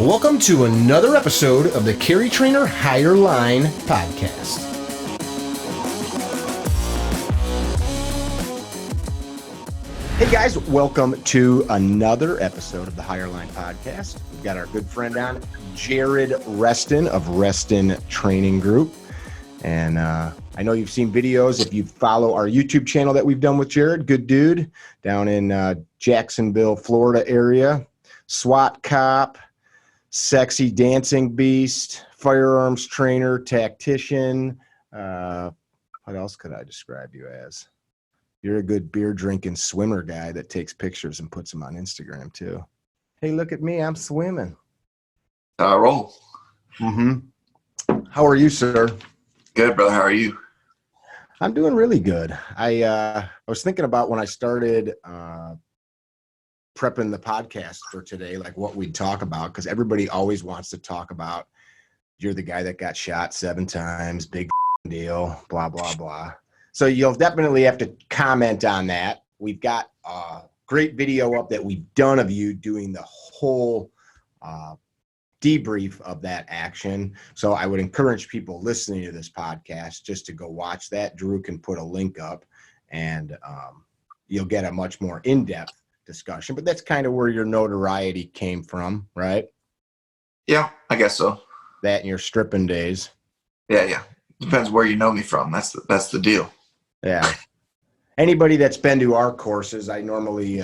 Welcome to another episode of the CarryTrainer Higher Line podcast. Hey guys, welcome to another episode of the Higher Line podcast. We've got our good friend on, Jared Reston of Reston Training Group. And I know you've seen videos if you follow our YouTube channel that we've done with Jared. Good dude down in Jacksonville, Florida area. SWAT cop, sexy dancing beast, firearms trainer, tactician. What else could I describe you as? You're a good beer drinking swimmer guy that takes pictures and puts them on Instagram too. Hey, look at me, I'm swimming. Roll. How are you, sir? Good, brother. How are you? I'm doing really good. I was thinking about when I started prepping the podcast for today, like what we'd talk about, because everybody always wants to talk about you're the guy that got shot 7 times, big deal, blah, blah, blah. So you'll definitely have to comment on that. We've got a great video up that we've done of you doing the whole debrief of that action. So I would encourage people listening to this podcast just to go watch that. Drew can put a link up and you'll get a much more in-depth discussion, but that's kind of where your notoriety came from, right? Yeah, I guess so. That and your stripping days. Yeah. Depends where you know me from. That's the deal. Yeah. Anybody that's been to our courses, I normally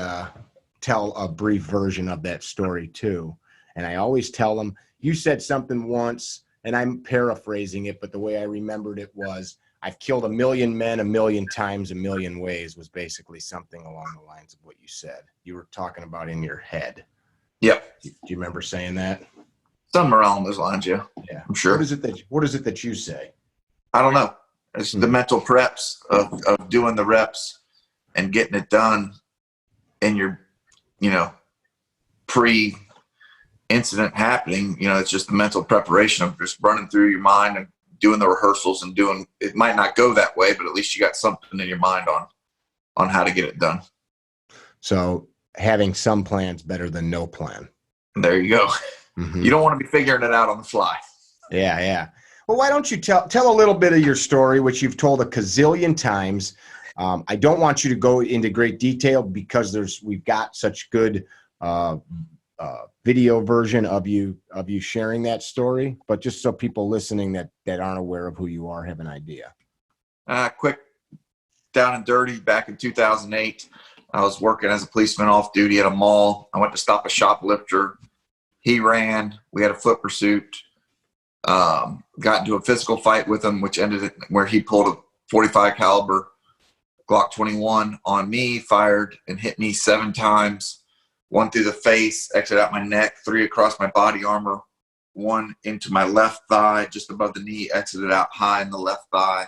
tell a brief version of that story too. And I always tell them, you said something once, and I'm paraphrasing it, but the way I remembered it was, I've killed 1 million men 1 million times 1 million ways, was basically something along the lines of what you said. You were talking about in your head. Yep. Do you remember saying that? Somewhere along those lines, yeah. Yeah. I'm sure. What is it that you say? I don't know. It's the mental preps of doing the reps and getting it done in your, pre-incident happening. It's just the mental preparation of just running through your mind and doing the rehearsals and doing, it might not go that way, but at least you got something in your mind on how to get it done. So having some plans better than no plan. There you go. Mm-hmm. You don't want to be figuring it out on the fly. Yeah. Well, why don't you tell a little bit of your story, which you've told a gazillion times. I don't want you to go into great detail because we've got such good video version of you sharing that story, but just so people listening that aren't aware of who you are have an idea. Quick down and dirty. Back in 2008, I was working as a policeman off duty at a mall. I went to stop a shoplifter. He ran. We had a foot pursuit. Got into a physical fight with him, which ended where he pulled a 45 caliber Glock 21 on me, fired and hit me 7 times. 1 through the face, exited out my neck, 3 across my body armor, 1 into my left thigh, just above the knee, exited out high in the left thigh,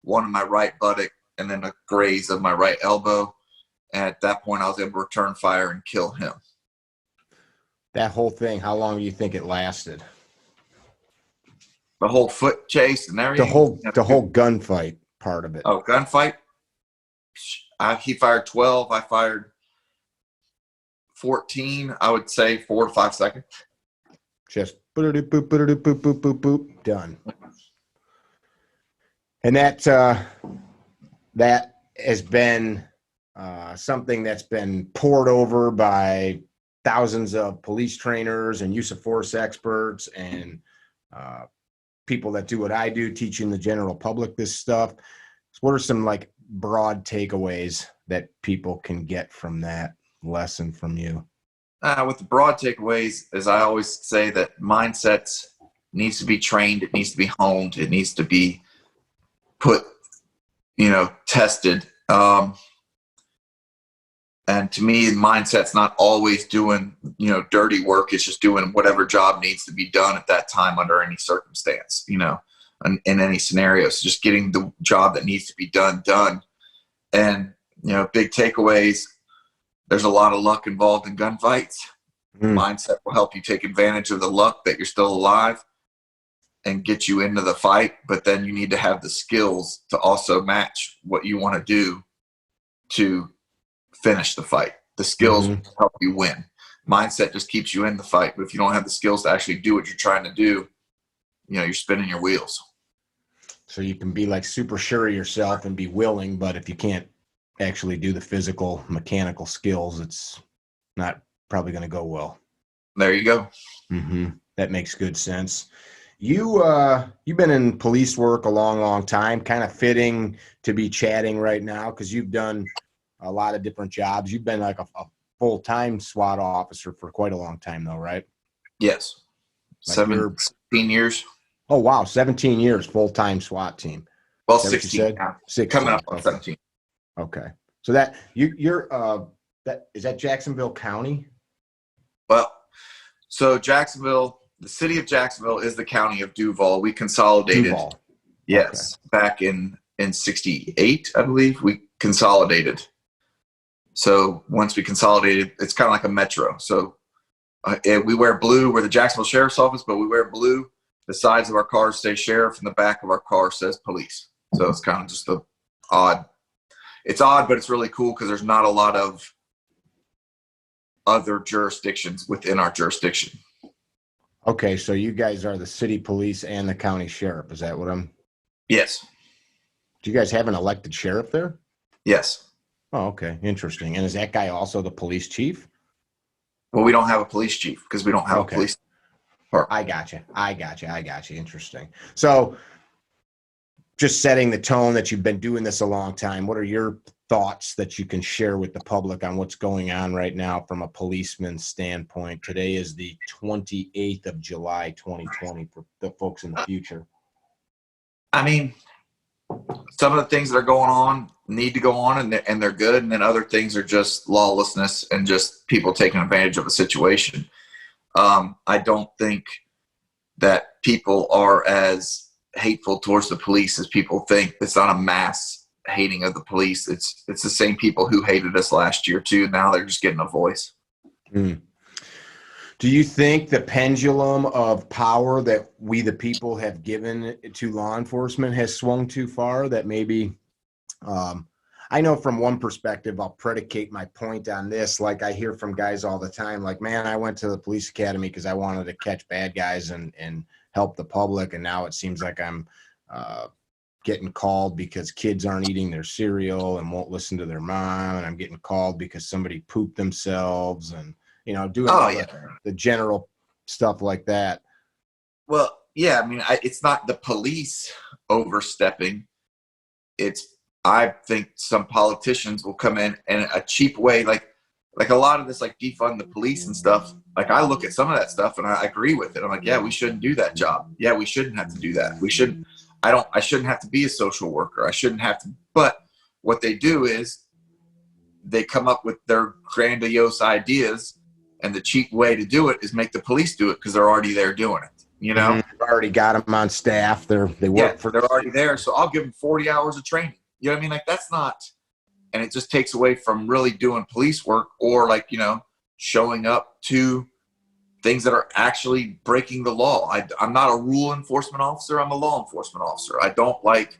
1 in my right buttock, and then a graze of my right elbow. And at that point, I was able to return fire and kill him. That whole thing, how long do you think it lasted? The whole foot chase and everything? The whole gunfight part of it. Oh, gunfight? He fired 12. I fired 14. I would say 4 to 5 seconds. Just boop, boop, boop, boop, boop, boop, boop, done. And that has been something that's been poured over by thousands of police trainers and use of force experts and people that do what I do, teaching the general public this stuff. So what are some broad takeaways that people can get from that lesson from you? With the broad takeaways, as I always say, that mindsets needs to be trained, it needs to be honed, it needs to be put, tested. And to me, mindset's not always doing, dirty work. It's just doing whatever job needs to be done at that time under any circumstance, in any scenario. So just getting the job that needs to be done. And, big takeaways, there's a lot of luck involved in gunfights. Mindset will help you take advantage of the luck that you're still alive and get you into the fight. But then you need to have the skills to also match what you want to do to finish the fight. The skills help you win. mindset just keeps you in the fight. But if you don't have the skills to actually do what you're trying to do, you know, you're spinning your wheels. So you can be like super sure of yourself and be willing, but if you can't actually do the physical, mechanical skills, it's not probably going to go well. There you go. Mm-hmm. That makes good sense. You've been in police work a long time, kind of fitting to be chatting right now because you've done a lot of different jobs. You've been like a full-time SWAT officer for quite a long time though, right? Yes. Like 17 years. Oh, wow. 17 years full-time SWAT team. Well, Is that what you 16 said? now. 16. Coming up on Okay. 17. Okay. So that you're that is that Jacksonville County? Well, so Jacksonville, the city of Jacksonville is the county of Duval. We consolidated. Duval. Yes. Okay. Back in 68, I believe, we consolidated. So once we consolidated, it's kind of like a metro. So we wear blue. We're the Jacksonville Sheriff's Office, but we wear blue. The sides of our cars say sheriff, and the back of our car says police. So it's kind of just odd. It's odd, but it's really cool because there's not a lot of other jurisdictions within our jurisdiction. Okay, so you guys are the city police and the county sheriff. Is that what I'm? Yes. Do you guys have an elected sheriff there? Yes. Oh, okay. Interesting. And is that guy also the police chief? Well, we don't have a police chief because we don't have a police department. I got you. Interesting. So just setting the tone that you've been doing this a long time, what are your thoughts that you can share with the public on what's going on right now from a policeman's standpoint? Today is the 28th of July, 2020 for the folks in the future. I mean, some of the things that are going on need to go on and they're good. And then other things are just lawlessness and just people taking advantage of a situation. I don't think that people are as hateful towards the police as people think. It's not a mass hating of the police. It's the same people who hated us last year too. Now they're just getting a voice. Mm. Do you think the pendulum of power that we, the people, have given to law enforcement has swung too far? That maybe, I know from one perspective, I'll predicate my point on this. Like I hear from guys all the time, like, man, I went to the police academy because I wanted to catch bad guys and help the public. And now it seems like I'm getting called because kids aren't eating their cereal and won't listen to their mom. And I'm getting called because somebody pooped themselves and, you know, doing the general stuff like that. Well, yeah, I mean, it's not the police overstepping. I think some politicians will come in a cheap way, like a lot of this, like defund the police and stuff. Like I look at some of that stuff and I agree with it. I'm like, yeah, we shouldn't do that job. Yeah, we shouldn't have to do that. I shouldn't have to be a social worker. I shouldn't have to. But what they do is they come up with their grandiose ideas. And the cheap way to do it is make the police do it because they're already there doing it. You know, They've already got them on staff. They're already there. So I'll give them 40 hours of training. You know what I mean? Like that's not, and it just takes away from really doing police work or like, you know, showing up to things that are actually breaking the law. I'm not a rule enforcement officer. I'm a law enforcement officer. I don't like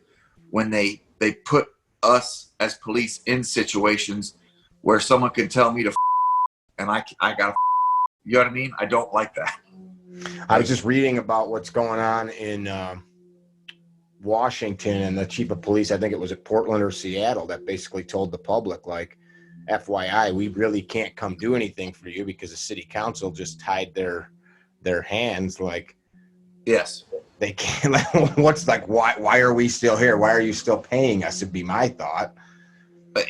when they put us as police in situations where someone can tell me to and I got, you know what I mean? I don't like that. I was just reading about what's going on in Washington, and the chief of police, I think it was at Portland or Seattle, that basically told the public, like, FYI, we really can't come do anything for you because the city council just tied their hands. Like, yes, they can't. Like, what's like? Why are we still here? Why are you still paying us? Would be my thought. But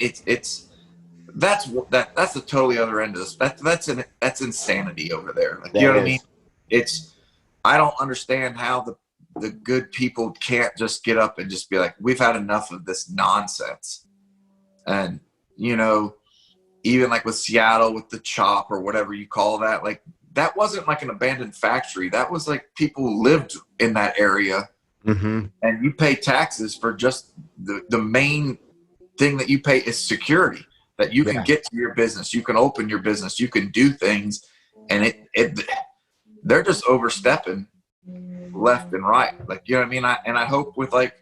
that's the totally other end of this. That's insanity over there. Like, you know what I mean? I don't understand how the good people can't just get up and just be like, we've had enough of this nonsense. And, you know, even like with Seattle with the CHOP or whatever you call that, like that wasn't like an abandoned factory. That was like people who lived in that area. Mm-hmm. And you pay taxes for just the main thing that you pay is security. That you can get to your business, you can open your business, you can do things, and they're just overstepping left and right. Like, you know what I mean? I hope with like,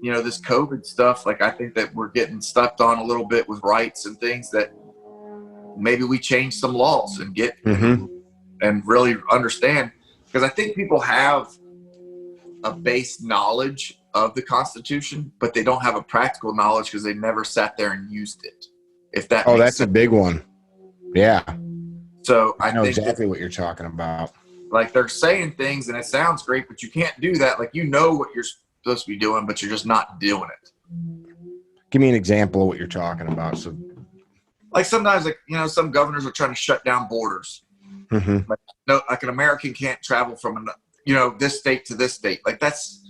you know, this COVID stuff, like I think that we're getting stepped on a little bit with rights and things that maybe we change some laws and get Mm-hmm. and really understand, because I think people have a base knowledge of the Constitution, but they don't have a practical knowledge because they never sat there and used it. If that makes That's sense. a big one. Yeah. So I know think exactly what you're talking about. like they're saying things and it sounds great, but you can't do that. Like, you know what you're supposed to be doing, but you're just not doing it. Give me an example of what you're talking about. So, like sometimes, like, you know, some governors are trying to shut down borders. mm-hmm. Like, no, like an American can't travel from, you know, this state to this state. Like, that's,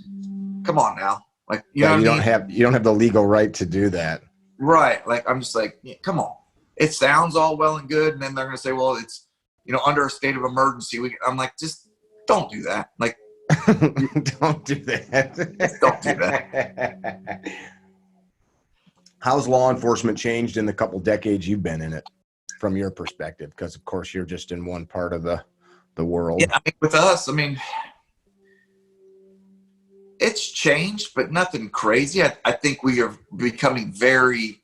come on now. Like, you know what I mean? You don't have the legal right to do that. Right. Like, I'm just like, yeah, come on. It sounds all well and good. And then they're going to say, well, it's, you know, under a state of emergency. I'm like, just don't do that. Like, don't do that. Don't do that. How's law enforcement changed in the couple decades you've been in it, from your perspective? Because of course you're just in one part of the world. Yeah, I mean, with us, I mean, it's changed, but nothing crazy. I think we are becoming very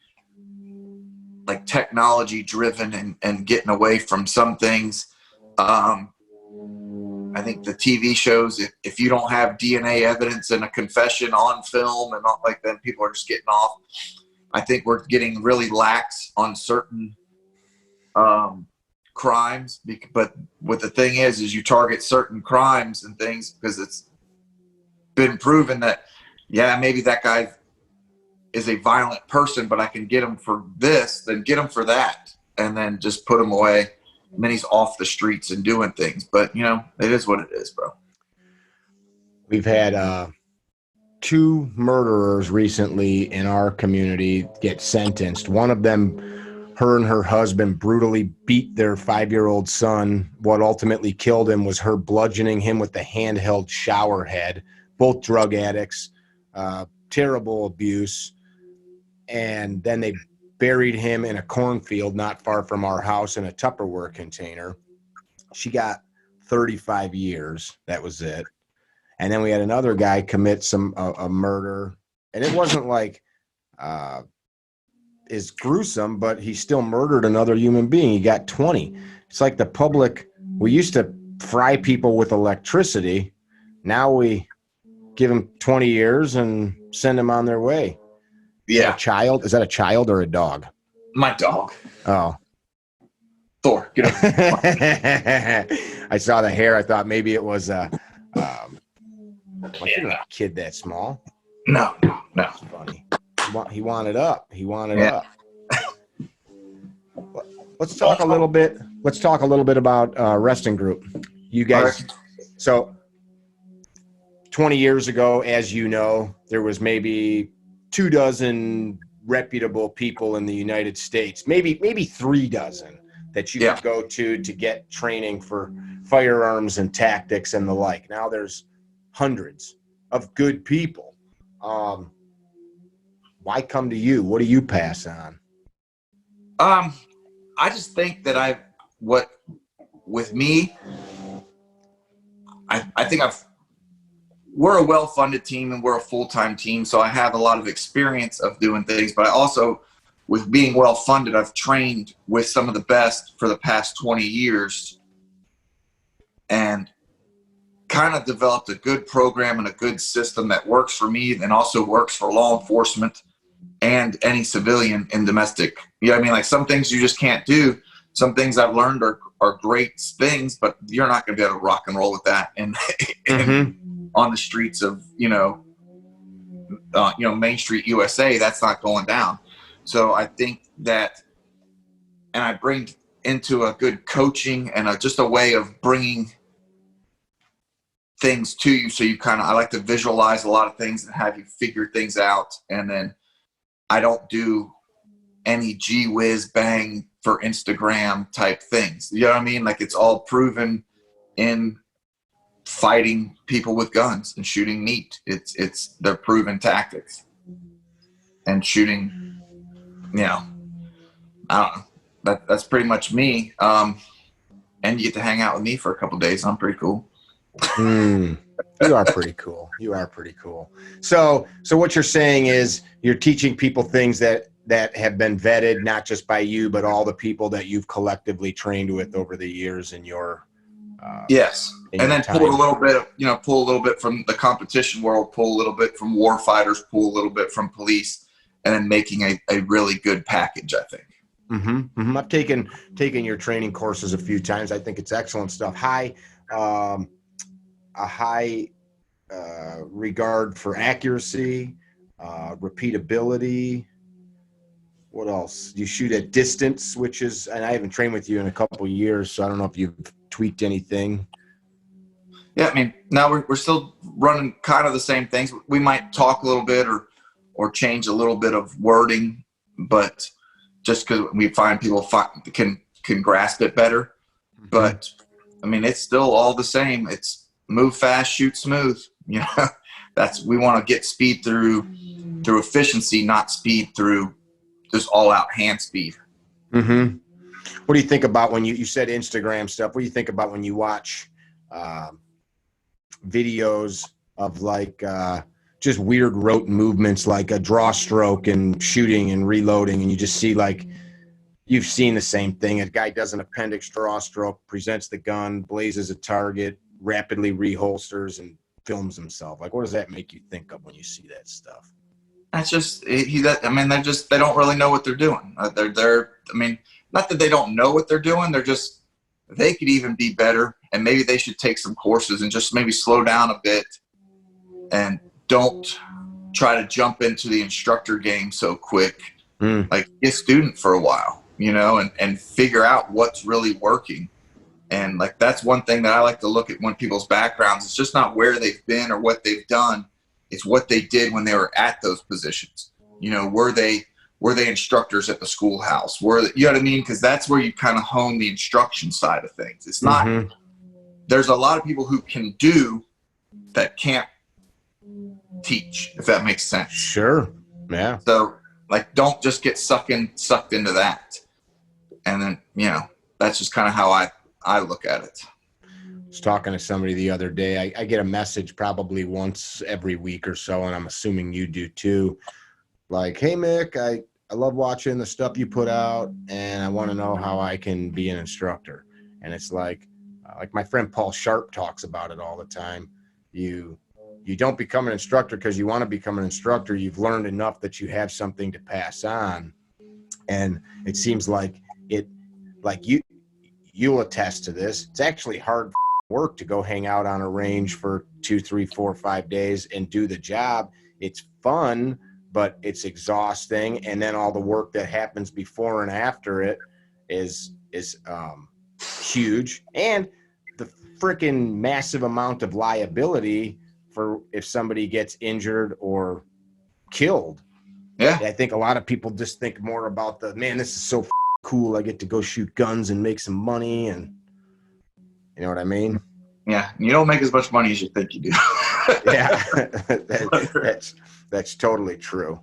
like technology driven and getting away from some things. I think the TV shows, if you don't have DNA evidence and a confession on film and not like, then people are just getting off. I think we're getting really lax on certain crimes, but what the thing is you target certain crimes and things because it's been proven that, yeah, maybe that guy is a violent person, but I can get him for this, then get him for that, and then just put him away. And then he's off the streets and doing things. But, you know, it is what it is, bro. We've had 2 murderers recently in our community get sentenced. One of them, her and her husband brutally beat their 5-year-old son. What ultimately killed him was her bludgeoning him with the handheld shower head. Both drug addicts, terrible abuse. And then they buried him in a cornfield not far from our house in a Tupperware container. She got 35 years. That was it. And then we had another guy commit a murder. And it wasn't like is gruesome, but he still murdered another human being. He got 20. It's like the public, we used to fry people with electricity. Now we give them 20 years and send them on their way. Yeah. Is that a child or a dog? My dog. Oh. Thor, get up. I saw the hair. I thought maybe it was you're not a kid that small. No. That's funny. He wanted up. Up. Let's talk a little bit. Let's talk a little bit about Reston Group. You guys. Right. So 20 years ago, as you know, there was maybe 24 reputable people in the United States, maybe 36 that you could go to get training for firearms and tactics and the like. Now there's hundreds of good people. Why come to you? What do you pass on? I just think that we're a well-funded team and we're a full-time team. So I have a lot of experience of doing things, but I also, with being well-funded, I've trained with some of the best for the past 20 years and kind of developed a good program and a good system that works for me and also works for law enforcement and any civilian in domestic. You know what I mean? Like, some things you just can't do. Some things I've learned are great things, but you're not going to be able to rock and roll with that. And, on the streets of, Main Street, USA, that's not going down. So I think that, and I bring into a good coaching and just a way of bringing things to you. So I like to visualize a lot of things and have you figure things out. And then I don't do any gee whiz bang for Instagram type things. You know what I mean? Like, it's all proven in fighting people with guns and shooting meat. It's their proven tactics and shooting, I don't know. That's pretty much me. And you get to hang out with me for a couple of days. I'm pretty cool. You are pretty cool. So what you're saying is you're teaching people things that that have been vetted, not just by you, but all the people that you've collectively trained with over the years in your yes. And then time. pull a little bit of, pull a little bit from the competition world, pull a little bit from war fighters, pull a little bit from police, and then making a really good package, I think. I've taken your training courses a few times. I think it's excellent stuff. A high regard for accuracy, repeatability. What else? You shoot at distance, which is, and I haven't trained with you in a couple of years, so I don't know if you've tweaked anything. Yeah, I mean, now we're still running kind of the same things. We might talk a little bit or change a little bit of wording, but just because we find people can grasp it better. But I mean, it's still all the same. It's move fast, shoot smooth. We want to get speed through efficiency, not speed through just all out hand speed. What do you think about when you said Instagram stuff? What do you think about when you watch videos of like just weird rote movements, like a draw stroke and shooting and reloading, and you just see, like, you've seen the same thing. A guy does an appendix draw stroke, presents the gun, blazes a target, rapidly reholsters, and films himself. Like, what does that make you think of when you see that stuff? That's just they don't really know what they're doing. They're I mean, not that they don't know what they're doing. They could even be better, and maybe they should take some courses and just maybe slow down a bit and don't try to jump into the instructor game so quick. Like, be a student for a while, and figure out what's really working. And like, that's one thing that I like to look at when people's backgrounds. It's just not where they've been or what they've done. It's what they did when they were at those positions. Were they instructors at the schoolhouse? You know what I mean? Because that's where you kind of hone the instruction side of things. It's not, there's a lot of people who can do that can't teach, if that makes sense. Sure. Yeah. So like, don't just get sucked into that. And then, that's just kind of how I look at it. I was talking to somebody the other day. I get a message probably once every week or so, and I'm assuming you do too. Like, hey, Mick, I love watching the stuff you put out, and I want to know how I can be an instructor. And it's like my friend Paul Sharp talks about it all the time. You don't become an instructor because you want to become an instructor. You've learned enough that you have something to pass on. And it seems like you'll attest to this. It's actually hard work to go hang out on a range for 2, 3, 4, 5 days and do the job. It's fun, but it's exhausting. And then all the work that happens before and after it is huge. And the freaking massive amount of liability for if somebody gets injured or killed. Yeah. I think a lot of people just think more about this is so cool. I get to go shoot guns and make some money, and you know what I mean? Yeah. You don't make as much money as you think you do. Yeah. That's totally true.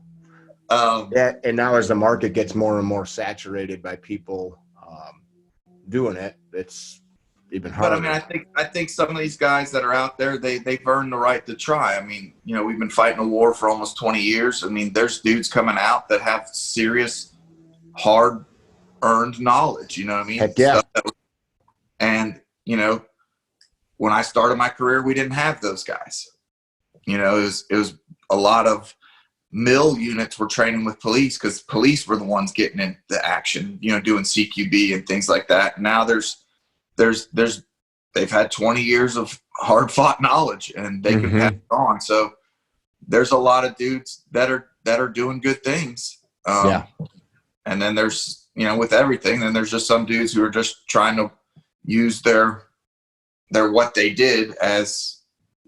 Yeah. And now as the market gets more and more saturated by people doing it, it's even harder. But I mean, I think some of these guys that are out there, they've earned the right to try. I mean, we've been fighting a war for almost 20 years. I mean, there's dudes coming out that have serious, hard earned knowledge, you know what I mean? Heck yeah. And, when I started my career, we didn't have those guys. It was a lot of mill units were training with police because police were the ones getting into action, doing CQB and things like that. Now they've had 20 years of hard fought knowledge, and they can pass it on. So there's a lot of dudes that are doing good things. Yeah. And then there's, with everything, then there's just some dudes who are just trying to use their what they did as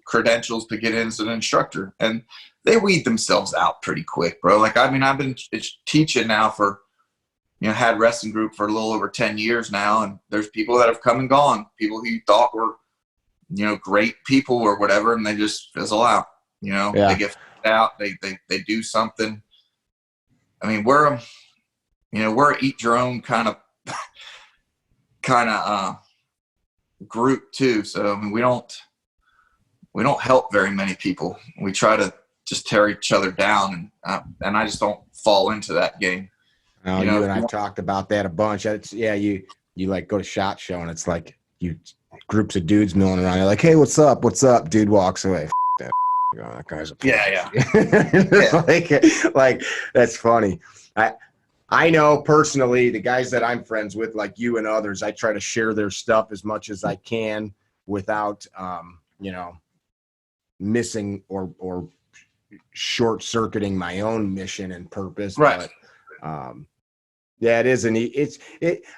credentials to get in as an instructor, and they weed themselves out pretty quick, bro. Like, I mean, I've been teaching now for, had wrestling group for a little over 10 years now, and there's people that have come and gone, people who you thought were, great people or whatever, and they just fizzle out. They get out, they do something. I mean, we're eat your own kind of group too. So I mean, we don't help very many people. We try to just tear each other down, and I just don't fall into that game. Oh, You know, you and I talked about that a bunch. You like go to SHOT Show and it's like you groups of dudes milling around. You're like, hey, what's up? What's up? Dude walks away. That, that guy's a yeah. like that's funny. I know personally the guys that I'm friends with, like you and others, I try to share their stuff as much as I can without, missing or short circuiting my own mission and purpose. Right. But, yeah, it is.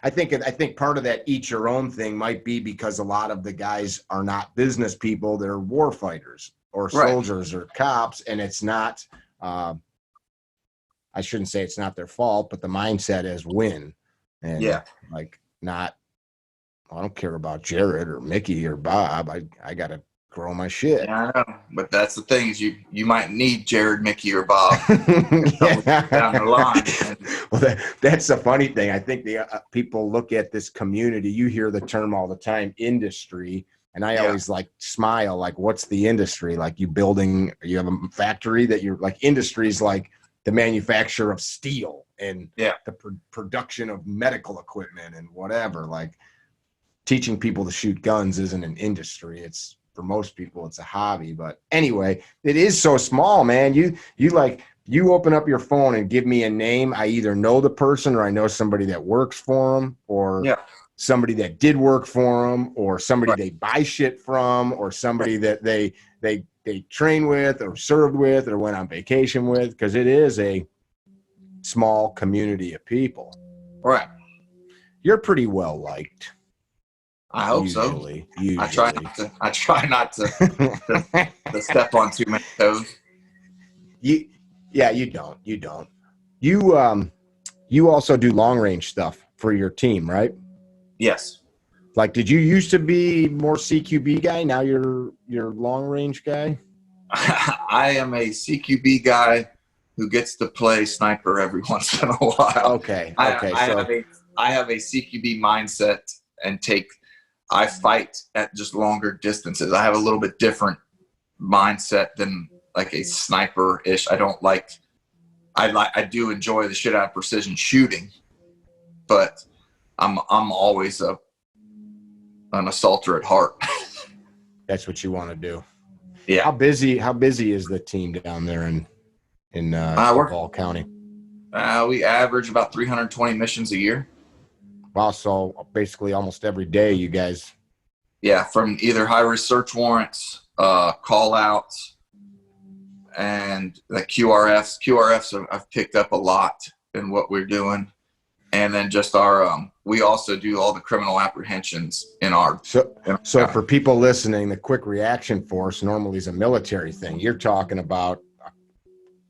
I think part of that eat your own thing might be because a lot of the guys are not business people. They're war fighters or soldiers or cops. And it's not, I shouldn't say it's not their fault, but the mindset is win. And like I don't care about Jared or Mickey or Bob. I got to grow my shit. Yeah, I know. But that's the thing is you might need Jared, Mickey, or Bob down the line. Well, that's the funny thing. I think the people look at this community. You hear the term all the time, industry. And I always like smile, like, what's the industry? Like you have a factory that you're like industries like the manufacture of steel and the production of medical equipment and whatever. Like teaching people to shoot guns isn't an industry. It's for most people, it's a hobby. But anyway, it is so small, man. You open up your phone and give me a name. I either know the person or I know somebody that works for them or somebody that did work for them or somebody they buy shit from or somebody that they train with or served with or went on vacation with, because it is a small community of people. Right. You're pretty well liked. I hope usually. I try not to step on too many toes. You don't. You also do long range stuff for your team, right? Yes. Like, did you used to be more CQB guy? Now you're long range guy? I am a CQB guy who gets to play sniper every once in a while. Okay. I have a CQB mindset and I fight at just longer distances. I have a little bit different mindset than like a sniper-ish. I do enjoy the shit out of precision shooting, but I'm always an assaulter at heart. That's what you want to do. Yeah. How busy is the team down there in Duval County? We average about 320 missions a year. Wow, so basically almost every day you guys. Yeah, from either high-risk search warrants, call-outs, and the QRFs. QRFs I've picked up a lot in what we're doing. And then just our we also do all the criminal apprehensions in our. So for people listening, the quick reaction force normally is a military thing. You're talking about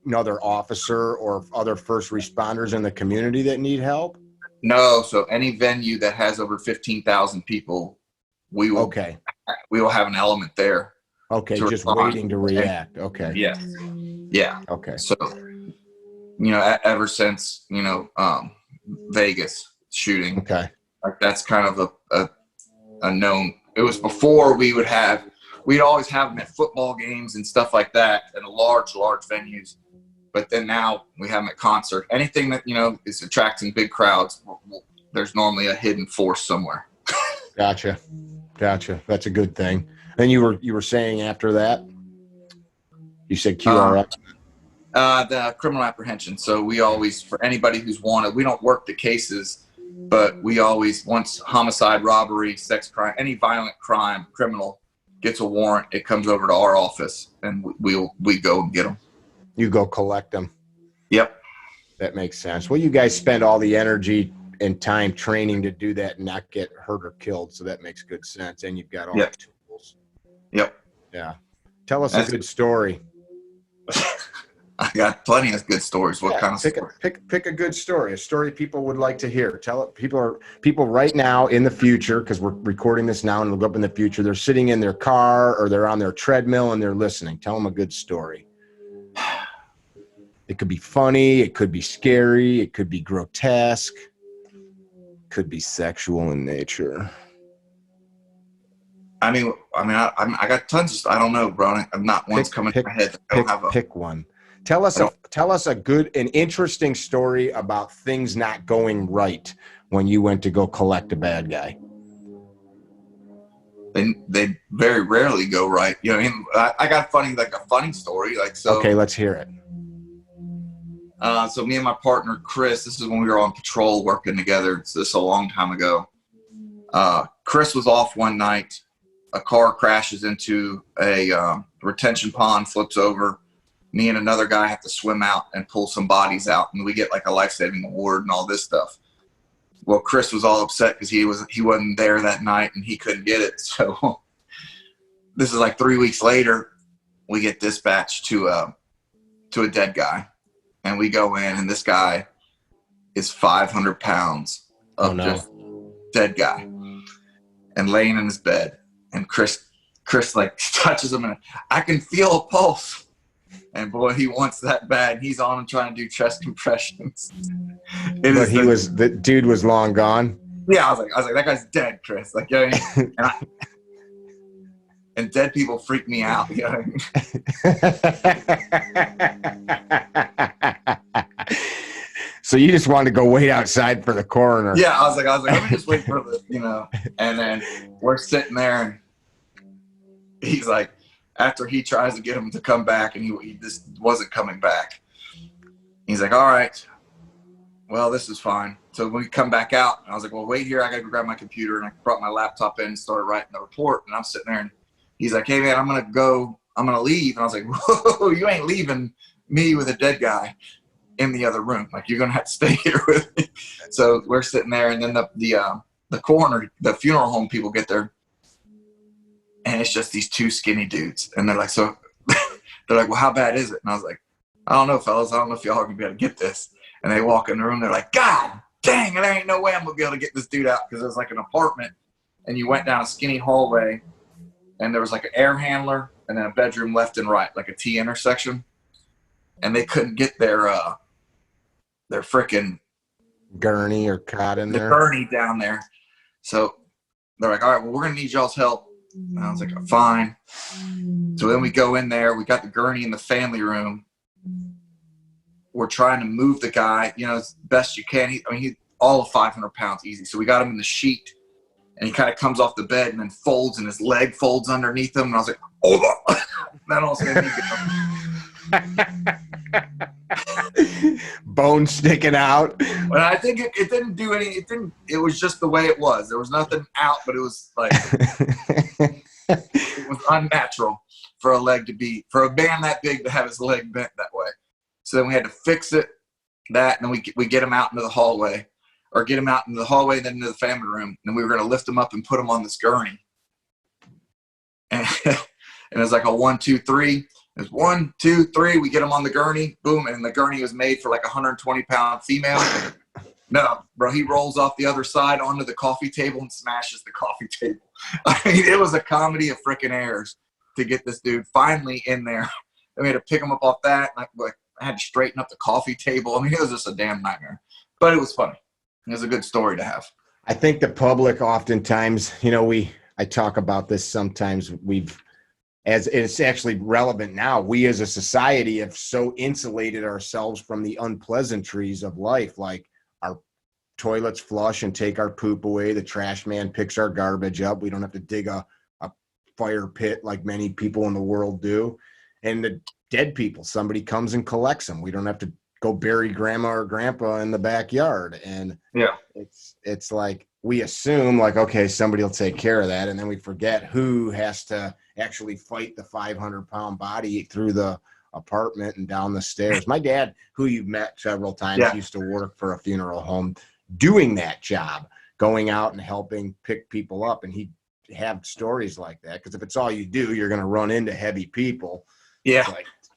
another officer or other first responders in the community that need help? No, so any venue that has over 15,000 people, we will have an element there. Okay, just respond. Waiting to react. Okay. Yeah. Okay. So, ever since, Vegas shooting. Okay. Like that's kind of a known. It was before we'd always have them at football games and stuff like that and large venues. But then now we have them at concert. Anything that, is attracting big crowds, there's normally a hidden force somewhere. Gotcha. That's a good thing. And you were saying after that, you said QRF. The criminal apprehension. So we always, for anybody who's wanted, we don't work the cases, but we always, once homicide, robbery, sex crime, any violent crime, criminal gets a warrant, it comes over to our office and we go and get them. You go collect them. Yep. That makes sense. Well, you guys spend all the energy and time training to do that and not get hurt or killed. So that makes good sense. And you've got all the tools. Yep. Yeah. Tell us a good story. I got plenty of good stories. What kind of story? Pick a good story, a story people would like to hear. Tell it. People right now in the future, because we're recording this now and it'll go up in the future. They're sitting in their car or they're on their treadmill and they're listening. Tell them a good story. It could be funny. It could be scary. It could be grotesque. It could be sexual in nature. I got tons. I don't know, bro. I'm not one's coming to my head. Pick one. Tell us a good and interesting story about things not going right when you went to go collect a bad guy. They very rarely go right. You know what I mean? I got a funny story. Okay, let's hear it. So me and my partner Chris, this is when we were on patrol working together. So this is a long time ago. Chris was off one night. A car crashes into a retention pond, flips over. Me and another guy have to swim out and pull some bodies out, and we get like a life-saving award and all this stuff. Well, Chris was all upset because he wasn't there that night and he couldn't get it. So this is like 3 weeks later, we get dispatched to a dead guy, and we go in, and this guy is 500 pounds of just dead guy, and laying in his bed. And Chris like touches him, and I can feel a pulse. And boy, he wants that bad. He's on and trying to do chest compressions. But the dude was long gone. Yeah, I was like, that guy's dead, Chris. Like, you know what I mean? And dead people freak me out. You know what I mean? So you just wanted to go wait outside for the coroner. Yeah, I was like, let me just wait for the, you know. And then we're sitting there, and he's like, after he tries to get him to come back, and he just wasn't coming back. He's like, all right, well, this is fine. So when we come back out, I was like, well, wait here. I got to go grab my computer. And I brought my laptop in and started writing the report. And I'm sitting there, and he's like, hey, man, I'm going to leave. And I was like, whoa, you ain't leaving me with a dead guy in the other room. Like, you're going to have to stay here with me. So we're sitting there, and then the coroner, the funeral home people get there. And it's just these two skinny dudes. And they're like, so they're like, well, how bad is it? And I was like, I don't know, fellas. I don't know if y'all are going to be able to get this. And they walk in the room. They're like, God dang, there ain't no way I'm going to be able to get this dude out. Because it was like an apartment. And you went down a skinny hallway. And there was like an air handler. And then a bedroom left and right. Like a T intersection. And they couldn't get their freaking gurney or cot in there. The gurney down there. So they're like, all right, well, we're going to need y'all's help. And I was like, fine. So then we go in there. We got the gurney in the family room. We're trying to move the guy, you know, as best you can. He's all of 500 pounds easy. So we got him in the sheet, and he kind of comes off the bed and then folds, and his leg folds underneath him. And I was like, hold on. That also made me bone sticking out. But I think it didn't do any. It was just the way it was. There was nothing out, but it was like it was unnatural for a man that big to have his leg bent that way. So then we had to fix it, and then we get him out into the hallway, and then into the family room. And then we were going to lift him up and put him on this gurney. And it was like a 1, 2, 3. It's 1, 2, 3. We get him on the gurney, boom, and the gurney was made for like a 120-pound female. No, bro, he rolls off the other side onto the coffee table and smashes the coffee table. I mean, it was a comedy of freaking errors to get this dude finally in there. And we had to pick him up off that. And I had to straighten up the coffee table. I mean, it was just a damn nightmare. But it was funny. It was a good story to have. I think the public oftentimes, you know, I talk about this sometimes. As it's actually relevant now, we as a society have so insulated ourselves from the unpleasantries of life. Like, our toilets flush and take our poop away. The trash man picks our garbage up. We don't have to dig a fire pit like many people in the world do. And the dead people, somebody comes and collects them. We don't have to go bury grandma or grandpa in the backyard. And yeah, it's like, we assume like, okay, somebody will take care of that. And then we forget who has to actually fight the 500-pound body through the apartment and down the stairs. My dad, who you've met several times, used to work for a funeral home doing that job, going out and helping pick people up. And he'd have stories like that. Because if it's all you do, you're going to run into heavy people. Yeah.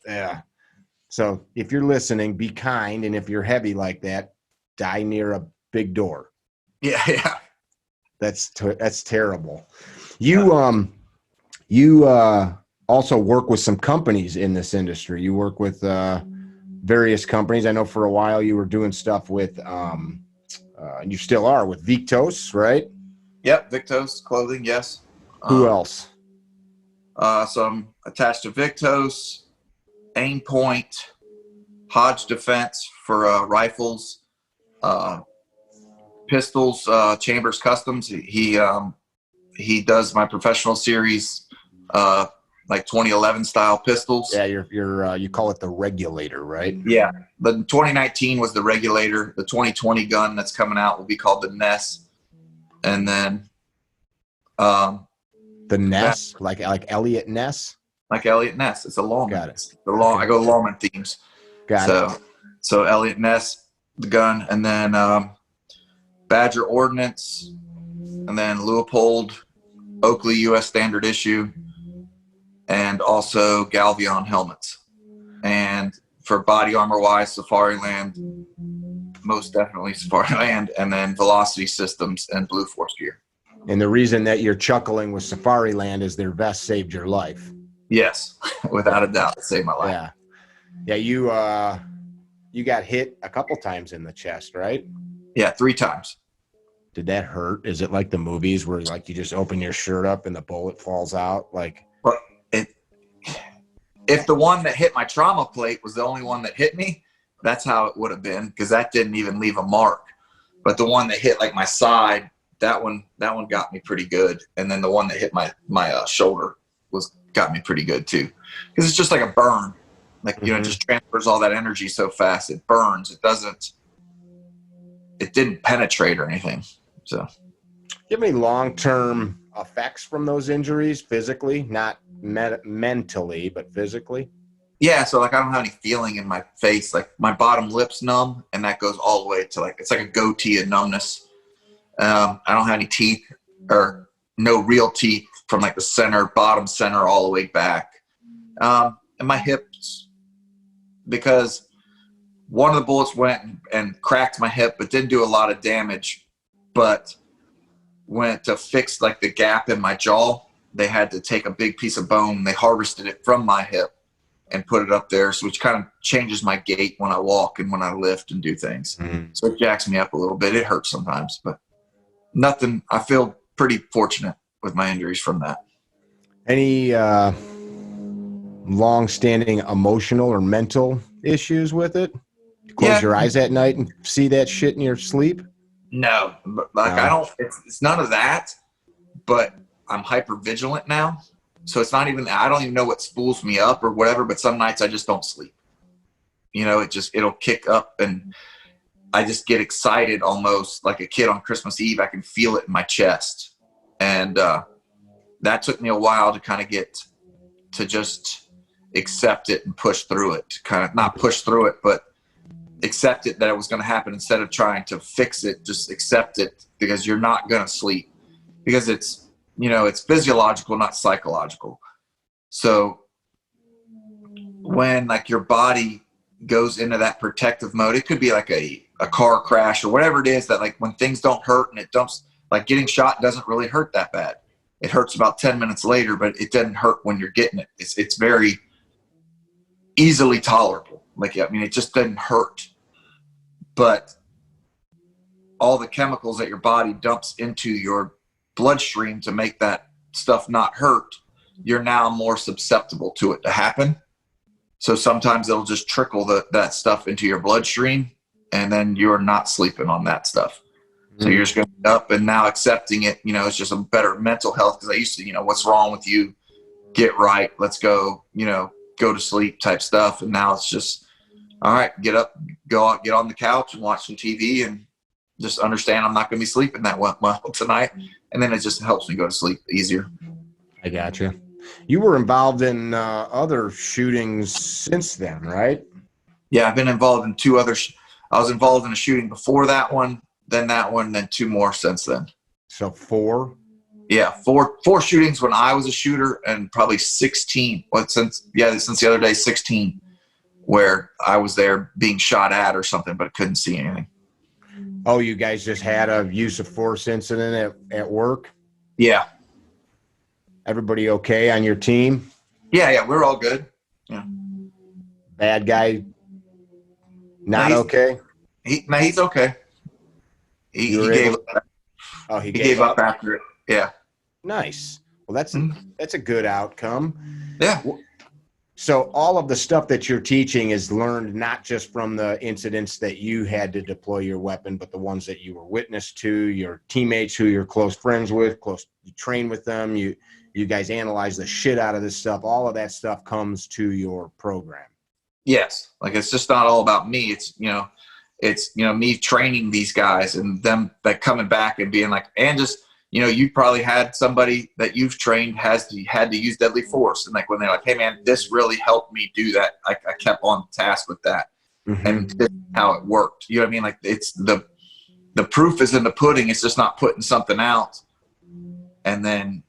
Yeah. So if you're listening, be kind. And if you're heavy like that, die near a big door. Yeah. Yeah. That's terrible. You also work with some companies in this industry. You work with various companies. I know for a while you were doing stuff with, and you still are, with Victos, right? Yep, Victos clothing, yes. Who else? So I'm attached to Victos, Aim Point, Hodge Defense for rifles, pistols, Chambers Customs. He does my professional series, like 2011 style pistols. Yeah, you call it the Regulator, right? Yeah, the 2019 was the Regulator. The 2020 gun that's coming out will be called the Ness, and then the Ness, like Elliot Ness. Like Elliot Ness. It's a lawman. Got it. I go lawman themes. Got it. So Elliot Ness, the gun, and then Badger Ordnance, and then Leupold, Oakley U.S. Standard Issue, and also Galvion helmets. And for body armor wise, Safariland, most definitely Safariland, and then Velocity Systems and Blue Force gear. And the reason that you're chuckling with Safariland is their vest saved your life. Yes, without a doubt, it saved my life. Yeah. You got hit a couple times in the chest, right? Yeah, 3 times. Did that hurt? Is it like the movies where like you just open your shirt up and the bullet falls out? Like, well, if the one that hit my trauma plate was the only one that hit me, that's how it would have been, because that didn't even leave a mark. But the one that hit like my side, that one got me pretty good. And then the one that hit my shoulder got me pretty good too, because it's just like a burn. Like, it just transfers all that energy so fast. It burns. It didn't penetrate or anything. So, do you have any long-term effects from those injuries physically, not mentally, but physically? Yeah. So like, I don't have any feeling in my face. Like my bottom lip's numb, and that goes all the way to like, it's like a goatee of numbness. I don't have any teeth, or no real teeth, from like the bottom center all the way back. And my hips, because one of the bullets went and cracked my hip, but didn't do a lot of damage. But went to fix like the gap in my jaw, they had to take a big piece of bone. They harvested it from my hip and put it up there, so which kind of changes my gait when I walk and when I lift and do things. So it jacks me up a little bit. It hurts sometimes, but nothing. I feel pretty fortunate with my injuries from that. Any long-standing emotional or mental issues with it? Close your eyes at night and see that shit in your sleep? No, like no. I don't. It's none of that. But I'm hyper vigilant now, so it's not even. I don't even know what spools me up or whatever. But some nights I just don't sleep. It'll kick up, and I just get excited, almost like a kid on Christmas Eve. I can feel it in my chest, and that took me a while to kind of get to just accept it and push through it. Kind of not push through it, but accept it that it was going to happen instead of trying to fix it. Just accept it, because you're not going to sleep, because it's physiological, not psychological. So when like your body goes into that protective mode, it could be like a car crash or whatever it is, that like when things don't hurt and it dumps, like getting shot doesn't really hurt that bad. It hurts about 10 minutes later, but it doesn't hurt when you're getting it. It's very easily tolerable. Like, I mean, it just doesn't hurt. But all the chemicals that your body dumps into your bloodstream to make that stuff not hurt, you're now more susceptible to it to happen. So sometimes it'll just trickle that stuff into your bloodstream, and then you're not sleeping on that stuff. So you're just going up, and now accepting it, it's just a better mental health. Because I used to, what's wrong with you? Get right. Let's go, go to sleep type stuff. And now it's just, all right, get up, go out, get on the couch and watch some TV, and just understand I'm not going to be sleeping that well tonight. And then it just helps me go to sleep easier. I got you. You were involved in other shootings since then, right? Yeah, I've been involved in 2 other. I was involved in a shooting before that one, then 2 more since then. So 4? Yeah, 4 shootings when I was a shooter, and probably 16. Since the other day, 16, where I was there being shot at or something, but couldn't see anything. Oh, you guys just had a use of force incident at work? Yeah. Everybody okay on your team? Yeah, we're all good. Yeah. Bad guy not okay? He's okay. He gave up. Oh, he gave up after it. Yeah. Nice. Well, that's a good outcome. Yeah. So all of the stuff that you're teaching is learned not just from the incidents that you had to deploy your weapon, but the ones that you were witness to, your teammates who you're close friends with, you train with them, you guys analyze the shit out of this stuff. All of that stuff comes to your program. Yes. Like, it's just not all about me. It's me training these guys and them that coming back and being like, and just, you probably had somebody that you've trained had to use deadly force. And like, when they're like, hey man, this really helped me do that. I kept on task with that. Mm-hmm. And this is how it worked. You know what I mean? Like, it's the proof is in the pudding. It's just not putting something out and then,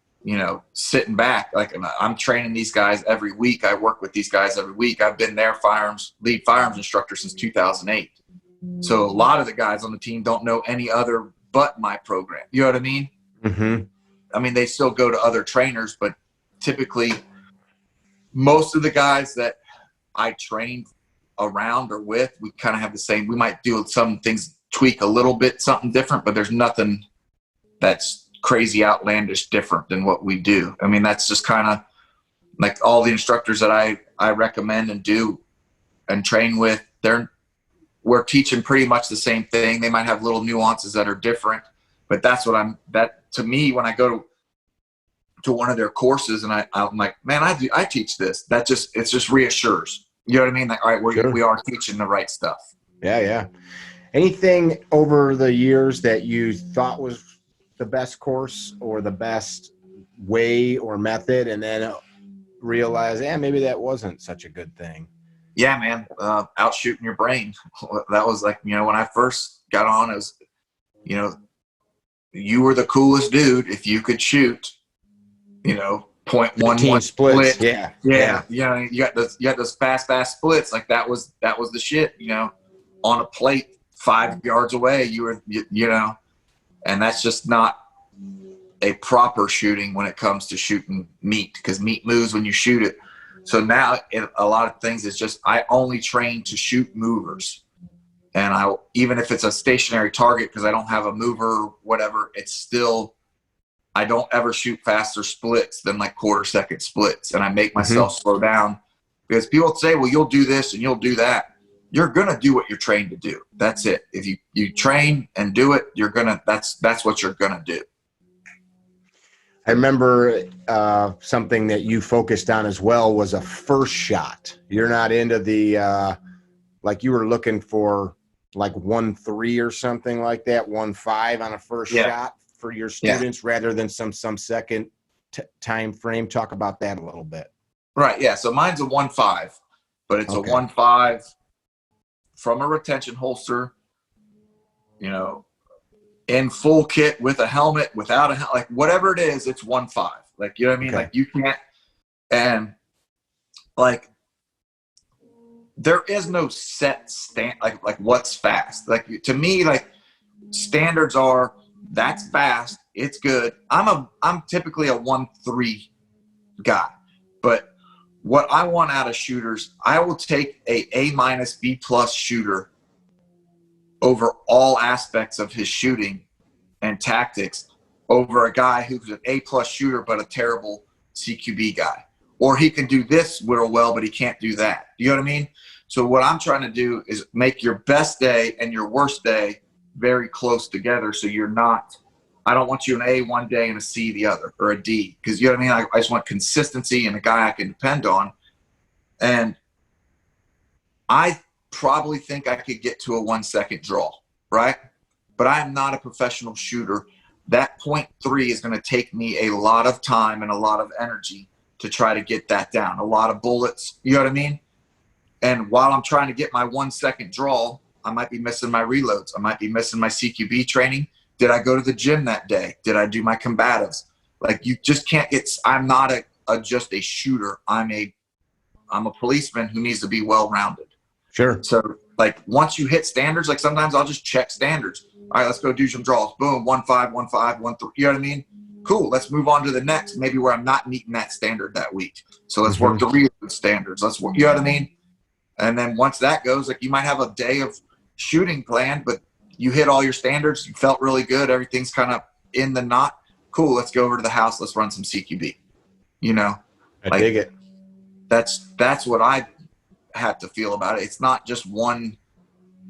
sitting back. Like, I'm training these guys every week. I work with these guys every week. I've been their lead firearms instructor since 2008. So a lot of the guys on the team don't know any other but my program. You know what I mean? Mm-hmm. I mean, they still go to other trainers, but typically most of the guys that I trained around or with, we kind of have the same. We might do some things, tweak a little bit, something different, but there's nothing that's crazy, outlandish, different than what we do. I mean, that's just kind of like all the instructors that I recommend and do and train with, we're teaching pretty much the same thing. They might have little nuances that are different, but that's what to me, when I go to one of their courses and I'm like, man, I teach this. It just reassures. You know what I mean? Like, all right, Sure. We are teaching the right stuff. Yeah. Anything over the years that you thought was the best course or the best way or method, and then realize, maybe that wasn't such a good thing? Yeah, man. Out shooting your brain. That was like, when I first got on, it was, you were the coolest dude if you could shoot, 0.11 splits. split. Yeah. You got those fast splits. Like, that was the shit, on a plate 5 yards away, you were, and that's just not a proper shooting when it comes to shooting meat, because meat moves when you shoot it. So now a lot of things, it's just, I only train to shoot movers. And even if it's a stationary target, because I don't have a mover or whatever, it's still, I don't ever shoot faster splits than like quarter-second splits. And I make myself slow down, because people say, well, you'll do this and you'll do that. You're going to do what you're trained to do. That's it. If you train and do it, that's what you're going to do. I remember something that you focused on as well was a first shot. You're not into the, like, you were looking for like 1.3 or something like that, 1.5 on a first shot for your students, rather than some second time frame. Talk about that a little bit. Right. Yeah. So mine's a 1.5, but it's a 1.5 from a retention holster, in full kit with a helmet, without a like whatever it is, it's 1.5. Like, you know what I mean? Like, you can't, and like, there is no set like what's fast. Like, to me, like, standards are, that's fast, it's good. I'm typically a 1.3 guy, but what I want out of shooters, I will take A-, B+ shooter over all aspects of his shooting and tactics over a guy who's an A+ shooter but a terrible CQB guy. Or he can do this real well, but he can't do that. You know what I mean? So what I'm trying to do is make your best day and your worst day very close together, so you're not, I don't want you an A one day and a C the other, or a D, because, you know what I mean? I just want consistency and a guy I can depend on. And I probably think I could get to a 1 second draw, right? But I am not a professional shooter. That 0.3 is going to take me a lot of time and a lot of energy to try to get that down. A lot of bullets, you know what I mean? And while I'm trying to get my 1 second draw, I might be missing my reloads. I might be missing my CQB training. Did I go to the gym that day? Did I do my combatives? Like, you just can't get, I'm not just a shooter. I'm a policeman who needs to be well-rounded. Sure. So, like, once you hit standards, like, sometimes I'll just check standards. All right, let's go do some draws. Boom, 1.5, 1.5, 1.3. You know what I mean? Cool. Let's move on to the next, maybe where I'm not meeting that standard that week. So let's work the reload standards. Let's work, you know what I mean? And then once that goes, like, you might have a day of shooting planned, but you hit all your standards. You felt really good. Everything's kind of in the knot. cool, let's go over to the house, let's run some CQB. You know, I dig it. That's what I have to feel about it. It's not just one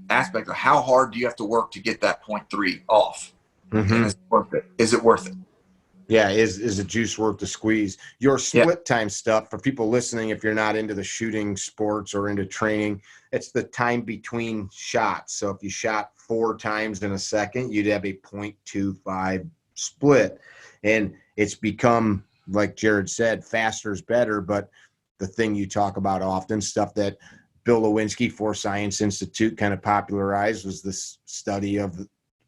aspect of how hard do you have to work to get that 0.3 off. Mm-hmm. And is it worth it? Is it worth it? Yeah, is the juice worth the squeeze? Your split time stuff, for people listening, if you're not into the shooting sports or into training, it's the time between shots. So if you shot 4 times in a second, you'd have a 0.25 split. And it's become, like Jared said, faster is better. But the thing you talk about often, stuff that Bill Lewinsky, Force Science Institute, kind of popularized, was this study of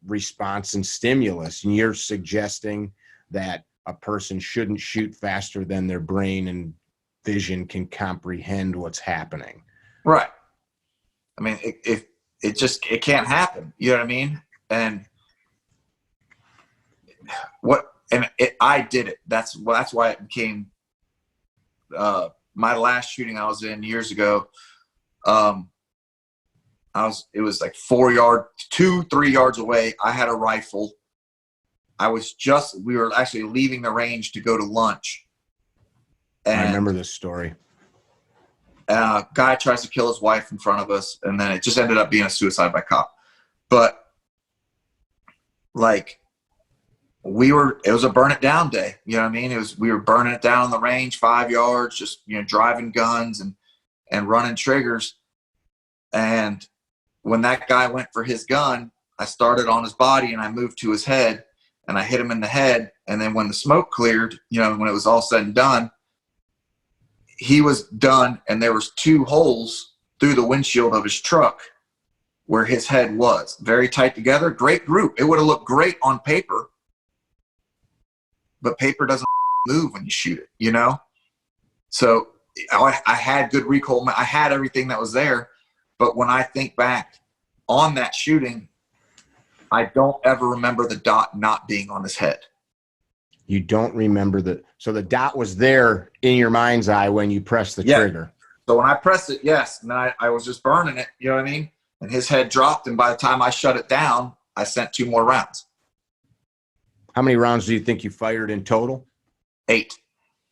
response and stimulus. And you're suggesting that a person shouldn't shoot faster than their brain and vision can comprehend what's happening. Right. I mean, it can't happen. You know what I mean? And I did it. That's why it became my last shooting I was in years ago. It was like 3 yards away. I had a rifle. We were actually leaving the range to go to lunch. And I remember this story. Guy tries to kill his wife in front of us, and then it just ended up being a suicide by cop. But like, it was a burn it down day. You know what I mean? We were burning it down on the range, 5 yards, just, you know, driving guns and running triggers. And when that guy went for his gun, I started on his body and I moved to his head and I hit him in the head. And then when the smoke cleared, you know, when it was all said and done, he was done. And there was 2 holes through the windshield of his truck where his head was. Very tight together. Great group. It would have looked great on paper, but paper doesn't move when you shoot it, you know? So I had good recoil. I had everything that was there. But when I think back on that shooting, I don't ever remember the dot not being on his head. You don't remember so the dot was there in your mind's eye when you pressed the trigger. So when I pressed it, yes, and I was just burning it, you know what I mean? And his head dropped, and by the time I shut it down, I sent 2 more rounds. How many rounds do you think you fired in total? 8.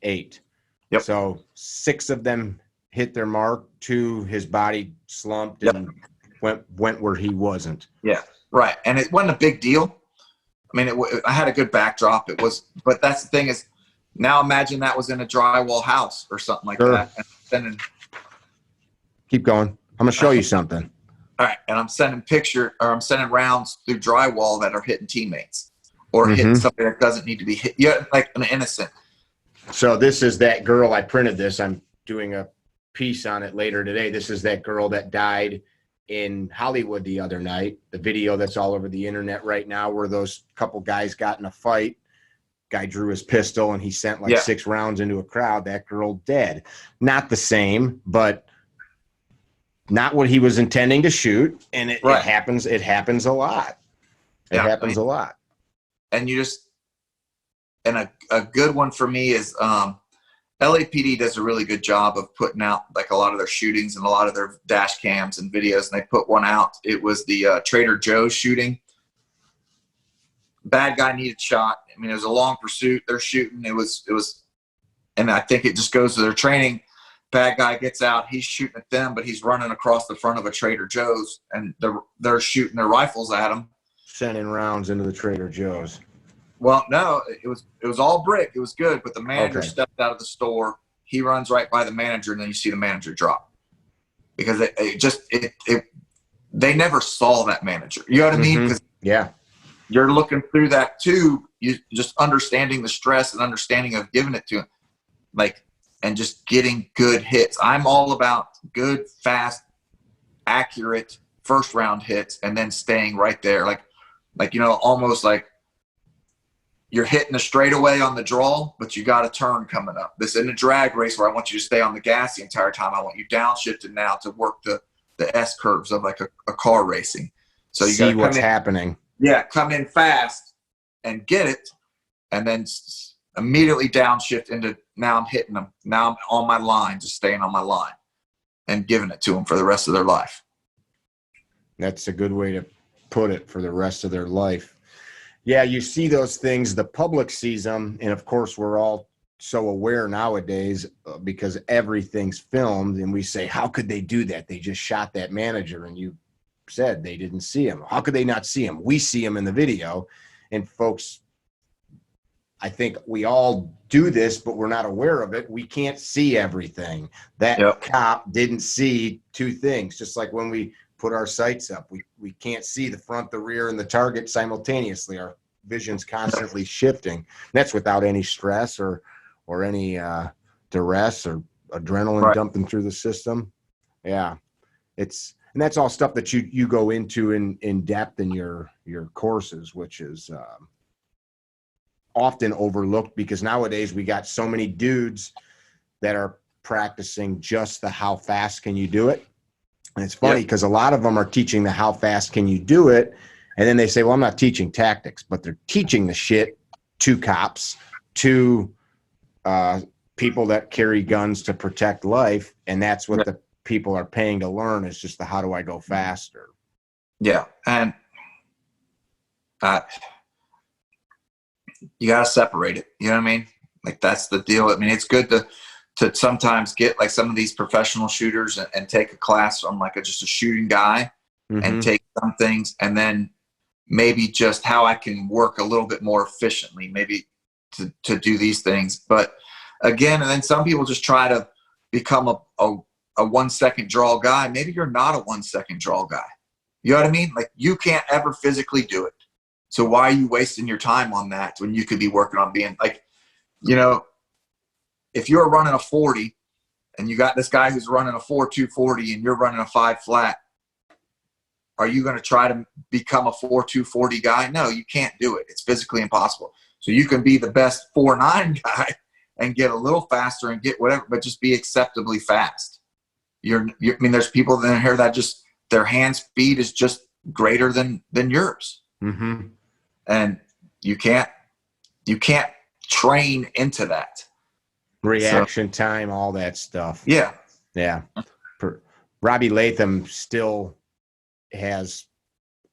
8. Yep. So 6 of them hit their mark, 2, his body slumped and went where he wasn't. Yeah, right. And it wasn't a big deal. I mean, I had a good backdrop. But that's the thing is, now imagine that was in a drywall house or something like that. And keep going. I'm gonna show you something. All right, and I'm sending rounds through drywall that are hitting teammates or hitting something that doesn't need to be hit. Yeah, like an innocent. So this is that girl. I printed this. I'm doing a piece on it later today. This is that girl that died in Hollywood the other night. The video that's all over the internet right now, where those couple guys got in a fight. Guy drew his pistol and he sent like 6 rounds into a crowd. That girl dead. Not the same, but not what he was intending to shoot. And it happens. It happens a lot. It happens a lot. And a good one for me is LAPD does a really good job of putting out like a lot of their shootings and a lot of their dash cams and videos. And they put one out. It was the Trader Joe's shooting. Bad guy needed shot. I mean, it was a long pursuit. They're shooting. It was, and I think it just goes to their training. Bad guy gets out. He's shooting at them, but he's running across the front of a Trader Joe's, and they're shooting their rifles at him, sending rounds into the Trader Joe's. Well, no, it was all brick. It was good, but the manager stepped out of the store. He runs right by the manager, and then you see the manager drop because they never saw that manager. You know what I mean? 'Cause you're looking through that tube, you just understanding the stress and understanding of giving it to him, like, and just getting good hits. I'm all about good, fast, accurate first round hits, and then staying right there, like you know, almost like you're hitting a straightaway on the draw, but you got a turn coming up. This isn't a drag race where I want you to stay on the gas the entire time. I want you downshifted now to work the S curves of like a car racing. So you see what's happening. Yeah, come in fast and get it, and then immediately downshift into, now I'm hitting them. Now I'm on my line, just staying on my line and giving it to them for the rest of their life. That's a good way to put it, for the rest of their life. Yeah, you see those things, the public sees them, and of course we're all so aware nowadays because everything's filmed, and we say, how could they do that? They just shot that manager, and you said they didn't see him. How could they not see him? We see him in the video, and folks, I think we all do this, but we're not aware of it. We can't see everything. That cop didn't see two things, just like when we put our sights up. We can't see the front, the rear, and the target simultaneously. Our vision's constantly shifting. That's without any stress or any duress or adrenaline dumping through the system. Yeah. And that's all stuff that you go into in depth in your courses, which is often overlooked because nowadays we got so many dudes that are practicing just the how fast can you do it. And it's funny because a lot of them are teaching the how fast can you do it. And then they say, well, I'm not teaching tactics, but they're teaching the shit to cops, to people that carry guns to protect life. And that's what the people are paying to learn is just the how do I go faster. Yeah. And you got to separate it. You know what I mean? Like that's the deal. I mean, it's good to sometimes get like some of these professional shooters and take a class from like just a shooting guy and take some things and then maybe just how I can work a little bit more efficiently, maybe to do these things. But again, and then some people just try to become a 1 second draw guy. Maybe you're not a 1 second draw guy. You know what I mean? Like you can't ever physically do it. So why are you wasting your time on that when you could be working on being like, you know, if you're running a 40 and you got this guy who's running a 4.240 and you're running a 5 flat, are you going to try to become a 4.240 guy? No, you can't do it. It's physically impossible. So you can be the best 4.9 guy and get a little faster and get whatever, but just be acceptably fast. I mean, there's people in here that just their hand speed is just greater than yours. Mm-hmm. And you can't train into that. Reaction time, all that stuff. Yeah. Yeah. Robbie Latham still has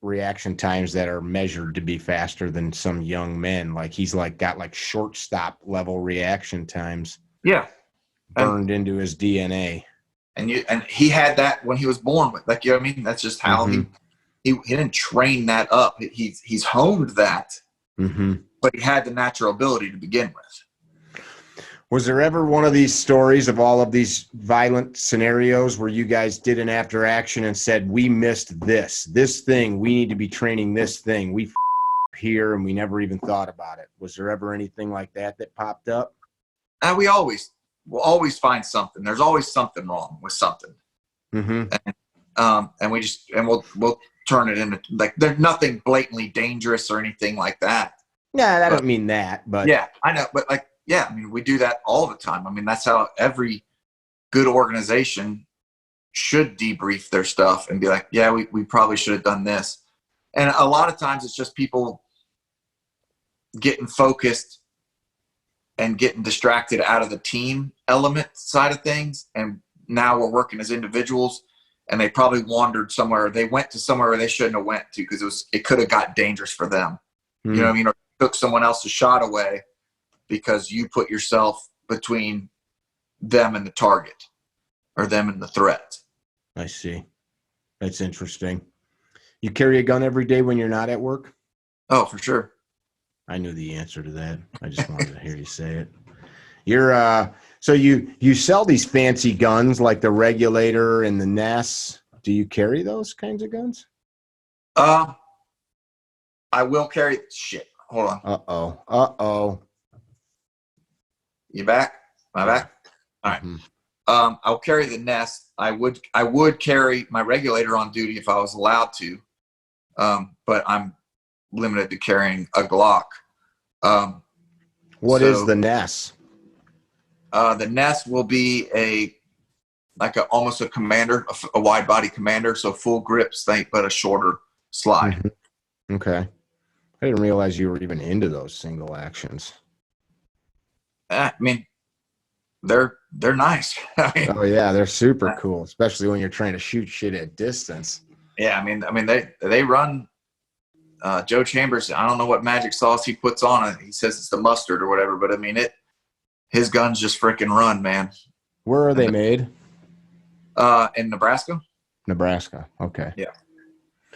reaction times that are measured to be faster than some young men. Like he's like got like shortstop level reaction times. Yeah. Burned into his DNA. And he had that when he was born with, like, you know what I mean? That's just how he didn't train that up. He's honed that, but he had the natural ability to begin with. Was there ever one of these stories of all of these violent scenarios where you guys did an after action and said, we missed this thing, we need to be training this thing, we here and we never even thought about it? Was there ever anything like that popped up? We'll always find something. There's always something wrong with something. And we'll turn it into like, there's nothing blatantly dangerous or anything like that. Yeah, I don't mean that, but yeah, I know. But like, yeah, I mean, we do that all the time. I mean, that's how every good organization should debrief their stuff and be like, yeah, we probably should have done this. And a lot of times it's just people getting focused and getting distracted out of the team element side of things. And now we're working as individuals and they probably wandered somewhere. They went to somewhere where they shouldn't have went to because it could have got dangerous for them. You know what I mean? Or took someone else's shot away because you put yourself between them and the target or them and the threat. I see. That's interesting. You carry a gun every day when you're not at work? Oh, for sure. I knew the answer to that. I just wanted to hear you say it. You're so you sell these fancy guns like the Regulator and the Ness. Do you carry those kinds of guns? I will carry shit. Hold on. Uh-oh. You back? Am I back? All right. I'll carry the Nest. I would carry my Regulator on duty if I was allowed to. But I'm limited to carrying a Glock. What is the Ness? The Nest will be almost a commander, a wide body commander, so full grips, but a shorter slide. Okay. I didn't realize you were even into those single actions. I mean, they're nice. I mean, oh yeah, they're super cool, especially when you're trying to shoot shit at distance. Yeah, I mean, they run Joe Chambers, I don't know what magic sauce he puts on it. He says it's the mustard or whatever, but I mean his guns just freaking run, man. Where are they made? In Nebraska. Nebraska. Okay. Yeah.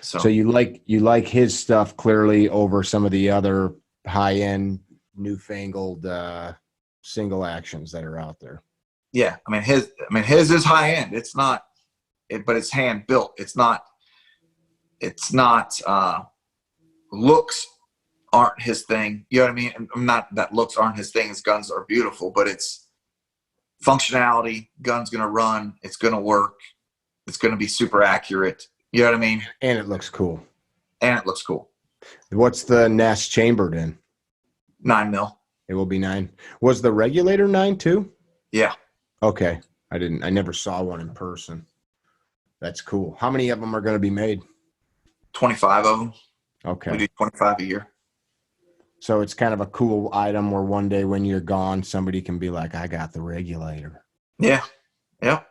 So you like his stuff clearly over some of the other high-end, newfangled single actions that are out there. Yeah, I mean his is high end. It's not, but it's hand built. It's not. Looks aren't his thing. You know what I mean? I'm not that looks aren't his thing. His guns are beautiful, but it's functionality. Gun's gonna run. It's gonna work. It's gonna be super accurate. You know what I mean? And it looks cool. What's the nest chambered in? 9mm. It will be 9. Was the regulator 9 too? Yeah. Okay. I never saw one in person. That's cool. How many of them are going to be made? 25 of them. Okay. We do 25 a year. So it's kind of a cool item where one day when you're gone, somebody can be like, I got the regulator. Yeah. Yep.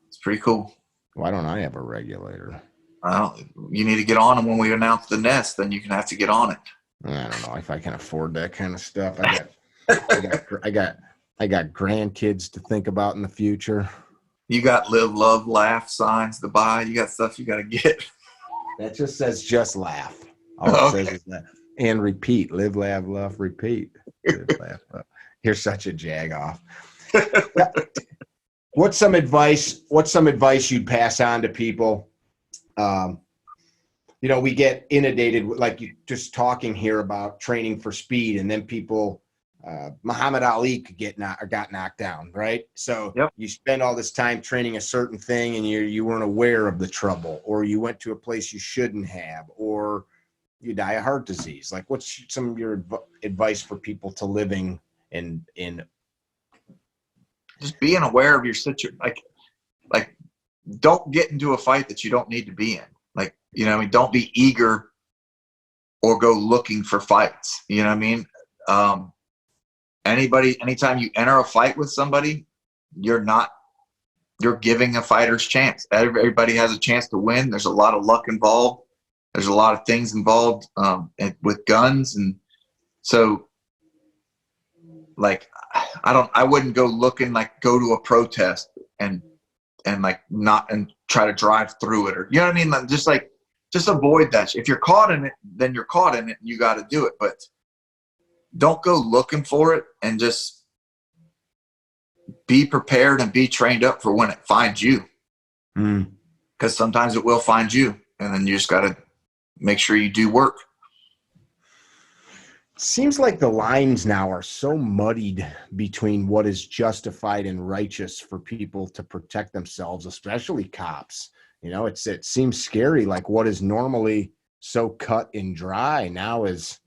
It's pretty cool. Why don't I have a regulator? You need to get on them when we announce the nest, then you can have to get on it. I don't know if I can afford that kind of stuff. I got grandkids to think about in the future. You got live, love, laugh signs to buy. You got stuff you got to get. That just says just laugh. All it says is that. And repeat. Live, laugh, love, repeat. Live, laugh, love. You're such a jag off. What's some advice you'd pass on to people? We get inundated, like you just talking here about training for speed, and then people, Muhammad Ali got knocked down, right? So yep. You spend all this time training a certain thing, and you weren't aware of the trouble, or you went to a place you shouldn't have, or you die of heart disease. Like, what's some of your advice for people to living in just being aware of your situation? Like don't get into a fight that you don't need to be in. Like, don't be eager or go looking for fights. You know what I mean? Anytime you enter a fight with somebody, you're giving a fighter's chance. Everybody has a chance to win. There's a lot of luck involved. There's a lot of things involved with guns. And so, like, I wouldn't go looking, like, go to a protest and try to drive through it, or, you know what I mean? Just avoid that. If you're caught in it, then you're caught in it and you got to do it. But don't go looking for it, and just be prepared and be trained up for when it finds you. Because sometimes it will find you, and then you just got to make sure you do work. Seems like the lines now are so muddied between what is justified and righteous for people to protect themselves, especially cops. It seems scary. Like, what is normally so cut and dry now is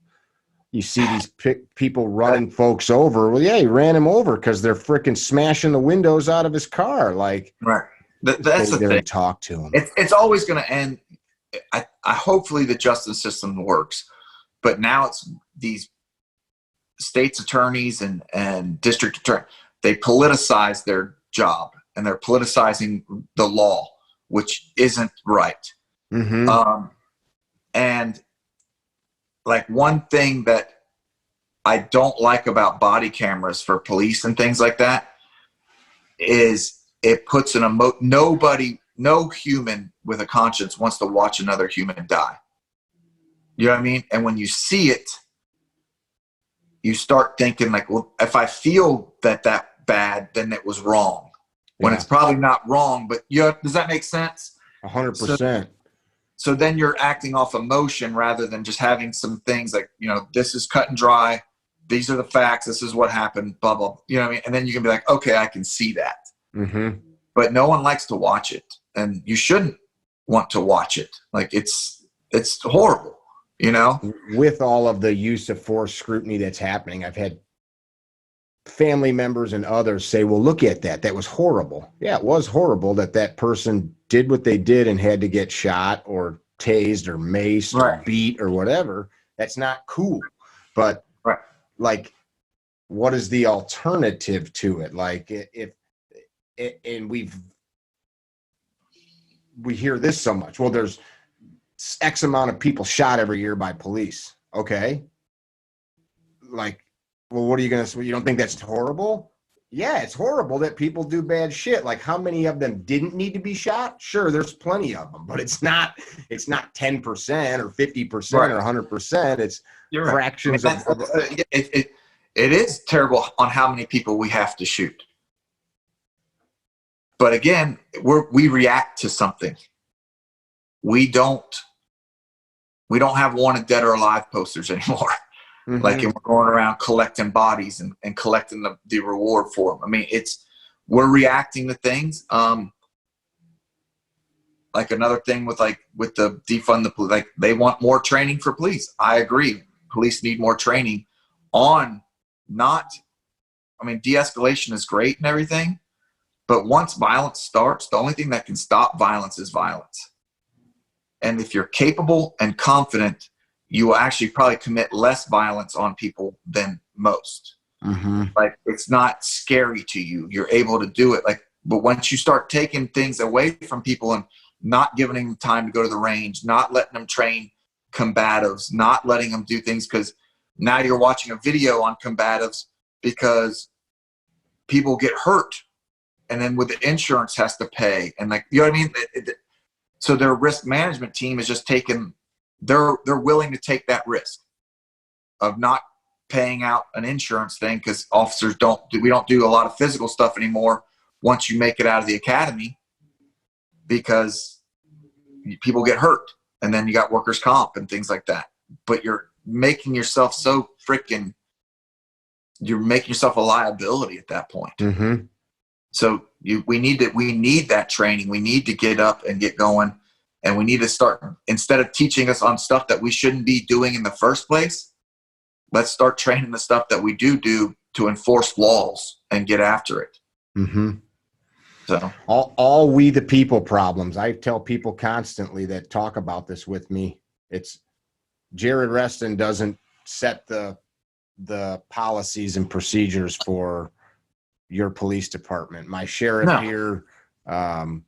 you see these people running folks over. Well, yeah, he ran him over because they're freaking smashing the windows out of his car. Like, right. That's the thing. Talk to him. It's always going to end. I hopefully the justice system works, but now it's these state's attorneys and district attorney. They politicize their job, and they're politicizing the law, which isn't right. Mm-hmm. And like, one thing that I don't like about body cameras for police and things like that is it puts no human with a conscience wants to watch another human die. You know what I mean? And when you see it, you start thinking, like, well, if I feel that bad, then it was wrong. When it's probably not wrong, but does that make sense? 100%. So then you're acting off emotion rather than just having some things like, this is cut and dry. These are the facts. This is what happened, blah, blah. You know what I mean? And then you can be like, okay, I can see that. Mm-hmm. But no one likes to watch it. And you shouldn't want to watch it. Like, it's horrible, With all of the use of force scrutiny that's happening, I've had family members and others say, well, look at that. That was horrible. Yeah, it was horrible that person did what they did and had to get shot or tased or maced or beat or whatever. That's not cool. But like, what is the alternative to it? Like, and we hear this so much. Well, there's X amount of people shot every year by police. Okay. Like, well, what are you going to say? You don't think that's horrible? Yeah, it's horrible that people do bad shit. Like, how many of them didn't need to be shot? Sure, there's plenty of them, but it's not 10% or 50% or 100%. It's You're right. fractions I mean, it is terrible on how many people we have to shoot. But again, we react to something. We don't have wanted dead or alive posters anymore. Mm-hmm. Like, and we're going around collecting bodies and collecting the reward for them. I mean, we're reacting to things. Like another thing with the defund the police, like they want more training for police. I agree. Police need more training on de-escalation is great and everything, but once violence starts, the only thing that can stop violence is violence. And if you're capable and confident, you will actually probably commit less violence on people than most. Mm-hmm. Like, it's not scary to you. You're able to do it. But once you start taking things away from people and not giving them time to go to the range, not letting them train combatives, not letting them do things, because now you're watching a video on combatives because people get hurt, and then with the insurance has to pay, and you know what I mean? So their risk management team is just they're willing to take that risk of not paying out an insurance thing, because officers we don't do a lot of physical stuff anymore once you make it out of the academy, because people get hurt, and then you got workers' comp and things like that. But you're making yourself you're making yourself a liability at that point. Mm-hmm. So we need that training. We need to get up and get going, and we need to start, instead of teaching us on stuff that we shouldn't be doing in the first place, let's start training the stuff that we do to enforce laws and get after it. Mm-hmm. So all we the people problems. I tell people constantly that talk about this with me. It's Jared Reston doesn't set the policies and procedures for your police department. My sheriff here, well,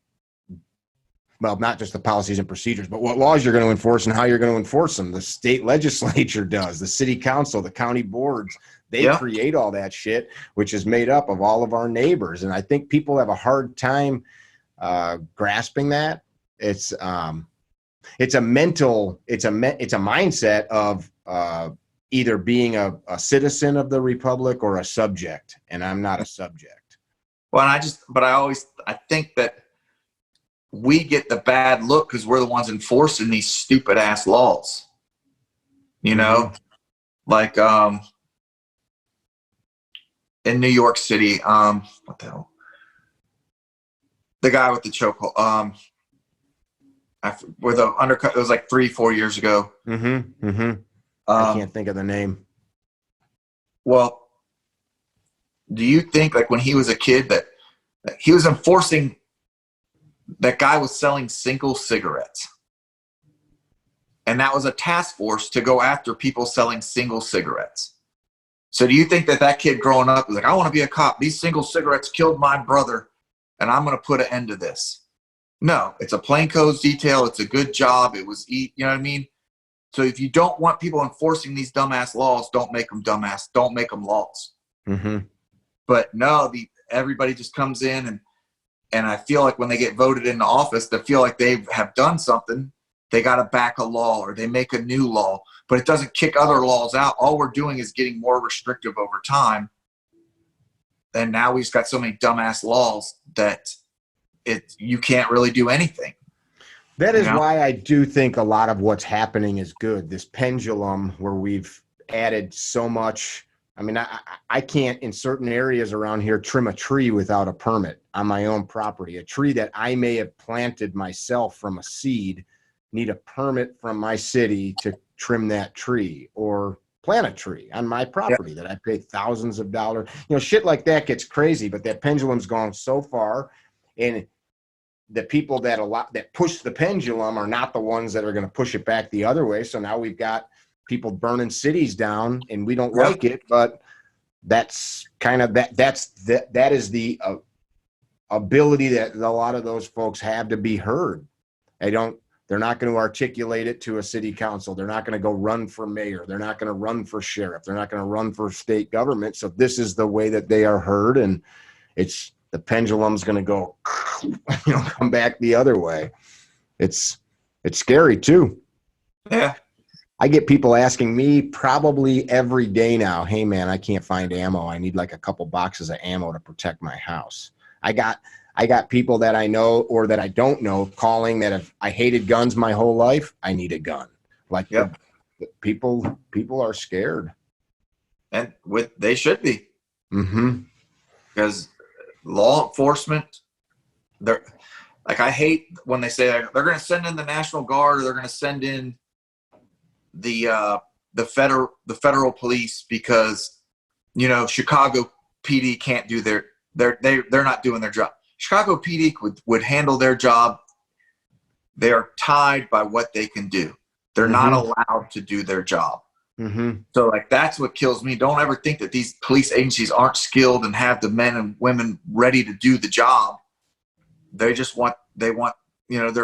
not just the policies and procedures, but what laws you're going to enforce and how you're going to enforce them. The state legislature does, the city council, the county boards. They create all that shit, which is made up of all of our neighbors. And I think people have a hard time grasping that. It's a mindset of either being a citizen of the republic or a subject. And I'm not a subject. Well, I think that we get the bad look because we're the ones enforcing these stupid ass laws. You know, like, in New York City, what the hell? The guy with the chokehold, where the undercut, it was like 3-4 years ago. Mm-hmm. Mm-hmm. I can't think of the name. Well, do you think, like, when he was a kid, that he was enforcing, that guy was selling single cigarettes, and that was a task force to go after people selling single cigarettes? So do you think that kid growing up was like, I want to be a cop. These single cigarettes killed my brother, and I'm going to put an end to this? No, it's a plainclothes detail. It's a good job. It was, you know what I mean? So if you don't want people enforcing these dumbass laws, don't make them dumbass. Don't make them laws. Mm-hmm. But no, everybody just comes in, and I feel like when they get voted into office, they feel like they have done something. They got to back a law, or they make a new law, but it doesn't kick other laws out. All we're doing is getting more restrictive over time. And now we've got so many dumbass laws that you can't really do anything. That is why I do think a lot of what's happening is good. This pendulum where we've added so much. I mean, I can't, in certain areas around here, trim a tree without a permit on my own property. A tree that I may have planted myself from a seed, need a permit from my city to trim that tree or plant a tree on my property that I paid thousands of dollars. You know, shit like that gets crazy, but that pendulum's gone so far, and the people that push the pendulum are not the ones that are going to push it back the other way. So now we've got people burning cities down, and we don't like it, but that's kind of that is the ability that a lot of those folks have to be heard. They're not going to articulate it to a city council. They're not going to go run for mayor. They're not going to run for sheriff. They're not going to run for state government. So this is the way that they are heard, and it's the pendulum's going to go, come back the other way. It's scary too. Yeah. I get people asking me probably every day now, hey man, I can't find ammo. I need like a couple boxes of ammo to protect my house. I got people that I know or that I don't know calling that if I hated guns my whole life, I need a gun. Like Yep. the people are scared. And they should be. Mm-hmm. Because law enforcement, they're like, I hate when they say they're going to send in the National Guard, or they're going to send in the federal police because, Chicago PD can't do they're not doing their job. Chicago PD would handle their job. They are tied by what they can do. They're not allowed to do their job. Mm-hmm. So like, that's what kills me. Don't ever think that these police agencies aren't skilled and have the men and women ready to do the job. They just want their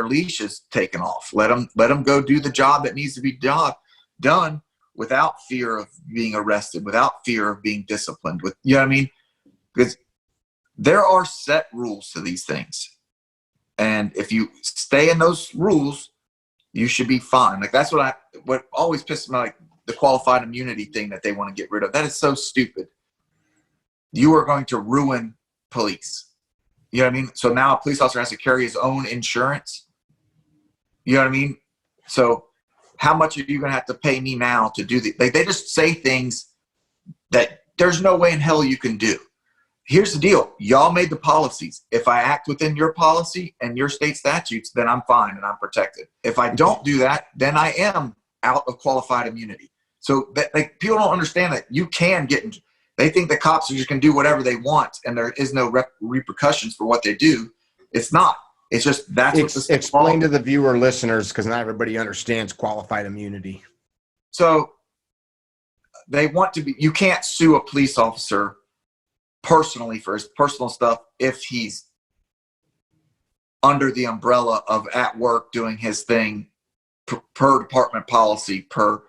leashes taken off. Let them go do the job that needs to be done without fear of being arrested, without fear of being disciplined. You know what I mean? Because there are set rules to these things, and if you stay in those rules, you should be fine. Like, that's what always pisses me, like the qualified immunity thing that they want to get rid of. That is so stupid. You are going to ruin police. You know what I mean? So now a police officer has to carry his own insurance. You know what I mean? So how much are you going to have to pay me now to do they just say things that there's no way in hell you can do. Here's the deal. Y'all made the policies. If I act within your policy and your state statutes, then I'm fine and I'm protected. If I don't do that, then I am out of qualified immunity. So people don't understand that you can get they think the cops are just going to do whatever they want and there is no repercussions for what they do. It's not. It's just explain to the viewer listeners, because not everybody understands qualified immunity. So they want to be. You can't sue a police officer personally for his personal stuff if he's under the umbrella of at work doing his thing per department policy, per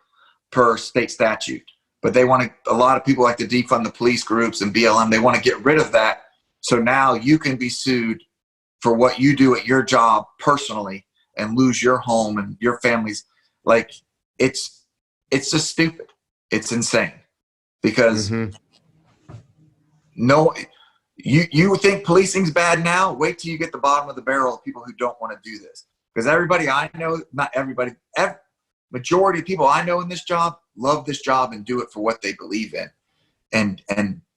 state statute. But they want to. A lot of people like to defund the police groups and BLM. They want to get rid of that. So now you can be sued for what you do at your job personally and lose your home and your family's. Like, it's just stupid. It's insane because no, you think policing's bad now? Wait till you get the bottom of the barrel of people who don't want to do this. Because everybody I know, not everybody, majority of people I know in this job love this job and do it for what they believe in. And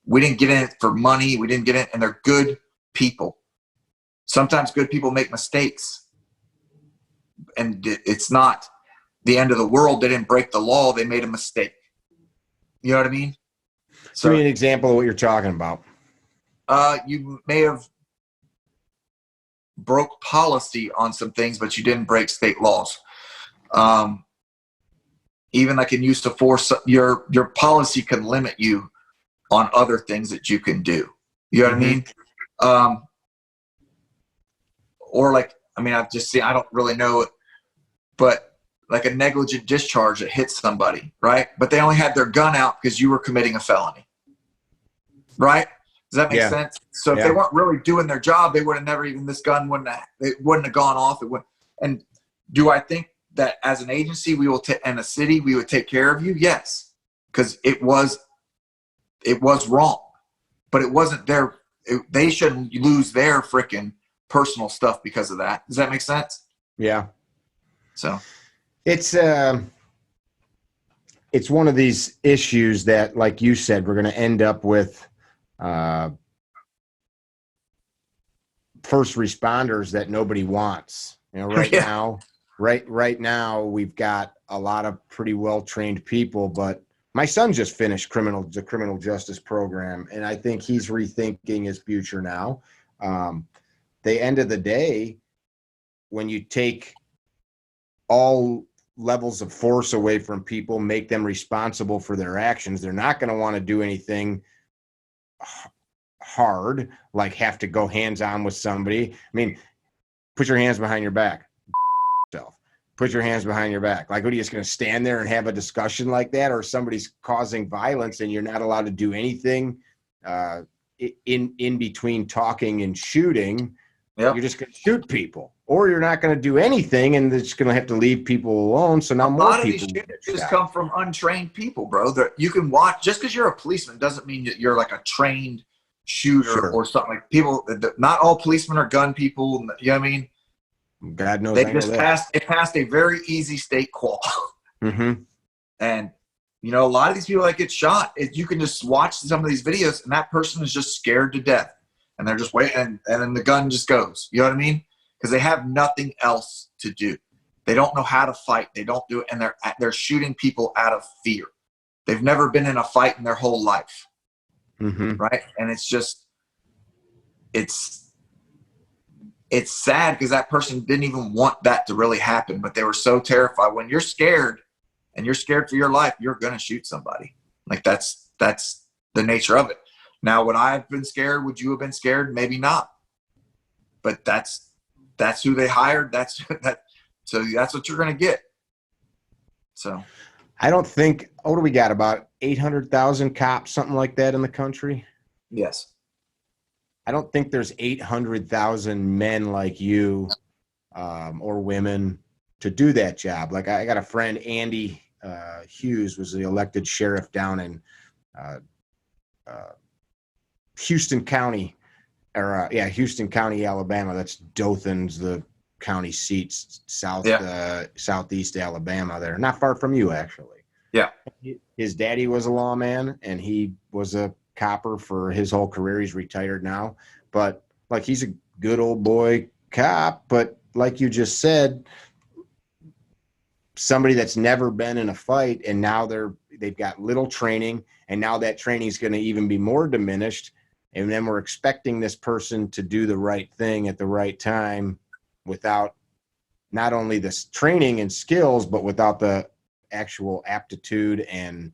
we didn't get in it for money. We didn't get in, and they're good people. Sometimes good people make mistakes, and it's not the end of the world. They didn't break the law. They made a mistake. You know what I mean? So, give me an example of what you're talking about. You may have broke policy on some things, but you didn't break state laws. Even like in use of force, your policy can limit you on other things that you can do. You know what I mean? Or like, I mean, I've just seen, I don't really know it, but like a negligent discharge that hits somebody, right? But they only had their gun out because you were committing a felony, right? Does that make sense? So if they weren't really doing their job, they would have never even, this gun wouldn't have gone off. And do I think that as an agency, we will and a city, we would take care of you? Yes. Because it was wrong, but it wasn't they shouldn't lose their freaking personal stuff because of that. Does that make sense? Yeah. So it's one of these issues that, like you said, we're going to end up with first responders that nobody wants. Right now we've got a lot of pretty well-trained people, but my son just finished the criminal justice program, and I think he's rethinking his future now. The end of the day, when you take all levels of force away from people, make them responsible for their actions, they're not going to want to do anything hard, like have to go hands-on with somebody. I mean, put your hands behind your back. put your hands behind your back. Like, what are you just going to stand there and have a discussion like that? Or somebody's causing violence and you're not allowed to do anything in between talking and shooting. Yep. You're just going to shoot people, or you're not going to do anything and they're just going to have to leave people alone. So now more people just come from untrained people, bro. That you can watch. Just because you're a policeman doesn't mean that you're like a trained shooter or something. Like people, not all policemen are gun people. You know what I mean? God knows they just passed a very easy state qual. Mm-hmm. And you know, a lot of these people that get shot, you can just watch some of these videos and that person is just scared to death. And they're just waiting, and then the gun just goes. You know what I mean? Because they have nothing else to do. They don't know how to fight. They don't do it, and they're shooting people out of fear. They've never been in a fight in their whole life, right? And it's just, it's sad because that person didn't even want that to really happen, but they were so terrified. When you're scared, and you're scared for your life, you're gonna shoot somebody. Like that's the nature of it. Now, would I have been scared? Would you have been scared? Maybe not. But that's who they hired. So that's what you're going to get. So I don't think, what do we got, about 800,000 cops, something like that in the country? Yes. I don't think there's 800,000 men like you or women to do that job. Like I got a friend, Andy Hughes, was the elected sheriff down in Houston County, Houston County, Alabama. That's Dothan's the county seats, southeast Alabama there. Not far from you, actually. Yeah. His daddy was a lawman, and he was a copper for his whole career. He's retired now. But, like, he's a good old boy cop. But like you just said, somebody that's never been in a fight, and now they've got little training, and now that training is going to even be more diminished. And then we're expecting this person to do the right thing at the right time without not only this training and skills, but without the actual aptitude and,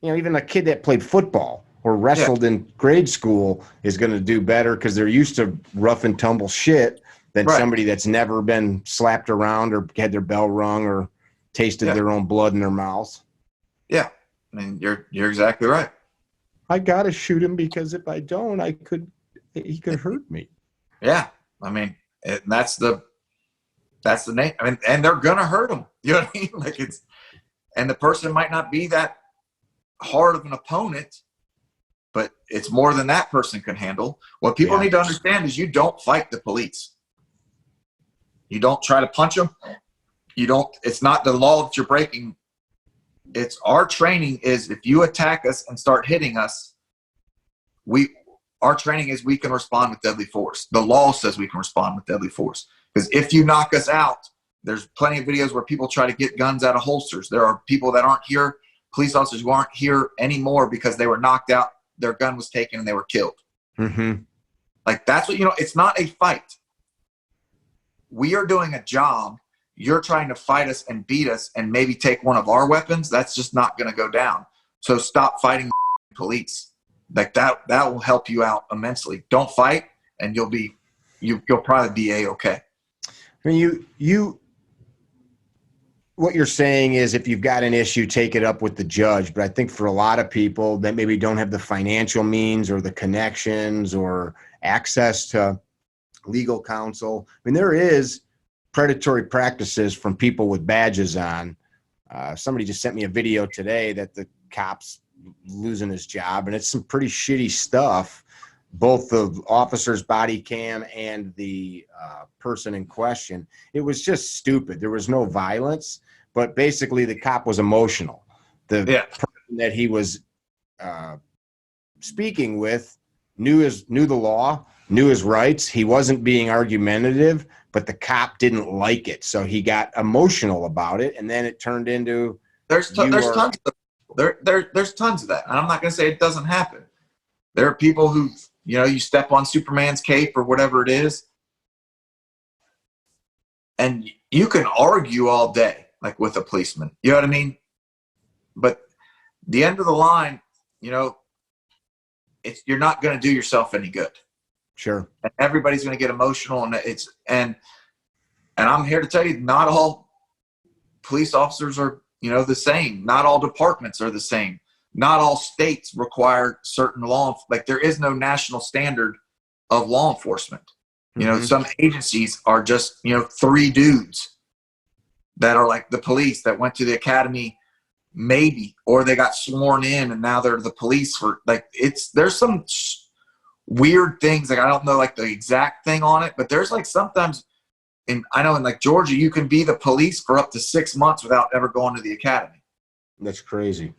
even a kid that played football or wrestled in grade school is going to do better because they're used to rough and tumble shit than somebody that's never been slapped around or had their bell rung or tasted their own blood in their mouth. Yeah. I mean, you're exactly right. I got to shoot him because if I don't, he could hurt me. Yeah. I mean, that's the name. I mean, and they're going to hurt him. You know what I mean? Like and the person might not be that hard of an opponent, but it's more than that person can handle. What people need to understand is you don't fight the police. You don't try to punch them. It's not the law that you're breaking. It's our training is if you attack us and start hitting us, our training is we can respond with deadly force. The law says we can respond with deadly force. Because if you knock us out, there's plenty of videos where people try to get guns out of holsters. There are people that aren't here, police officers who aren't here anymore because they were knocked out, their gun was taken, and they were killed. Mm-hmm. Like that's what, it's not a fight. We are doing a job. You're trying to fight us and beat us and maybe take one of our weapons. That's just not going to go down. So stop fighting police. Like that will help you out immensely. Don't fight and you'll probably be A-okay. I mean, what you're saying is if you've got an issue, take it up with the judge. But I think for a lot of people that maybe don't have the financial means or the connections or access to legal counsel, I mean, there is predatory practices from people with badges on. Somebody just sent me a video today that the cop's losing his job, and it's some pretty shitty stuff, both the officer's body cam and the person in question. It was just stupid. There was no violence, but basically the cop was emotional. The person that he was speaking with knew the law, knew his rights. He wasn't being argumentative, but the cop didn't like it, so he got emotional about it, and then it turned into there's tons of that. And I'm not going to say it doesn't happen. There are people who you step on Superman's cape or whatever it is, and you can argue all day, like with a policeman. You know what I mean? But the end of the line, you're not going to do yourself any good. Sure. And everybody's going to get emotional, and And I'm here to tell you, not all police officers are, the same. Not all departments are the same. Not all states require certain like there is no national standard of law enforcement. Some agencies are just, 3 dudes that are like the police that went to the academy, maybe, or they got sworn in and now they're the police for like, there's some weird things. Like, I don't know like the exact thing on it, but there's like sometimes I know in like Georgia, you can be the police for up to 6 months without ever going to the academy. That's crazy.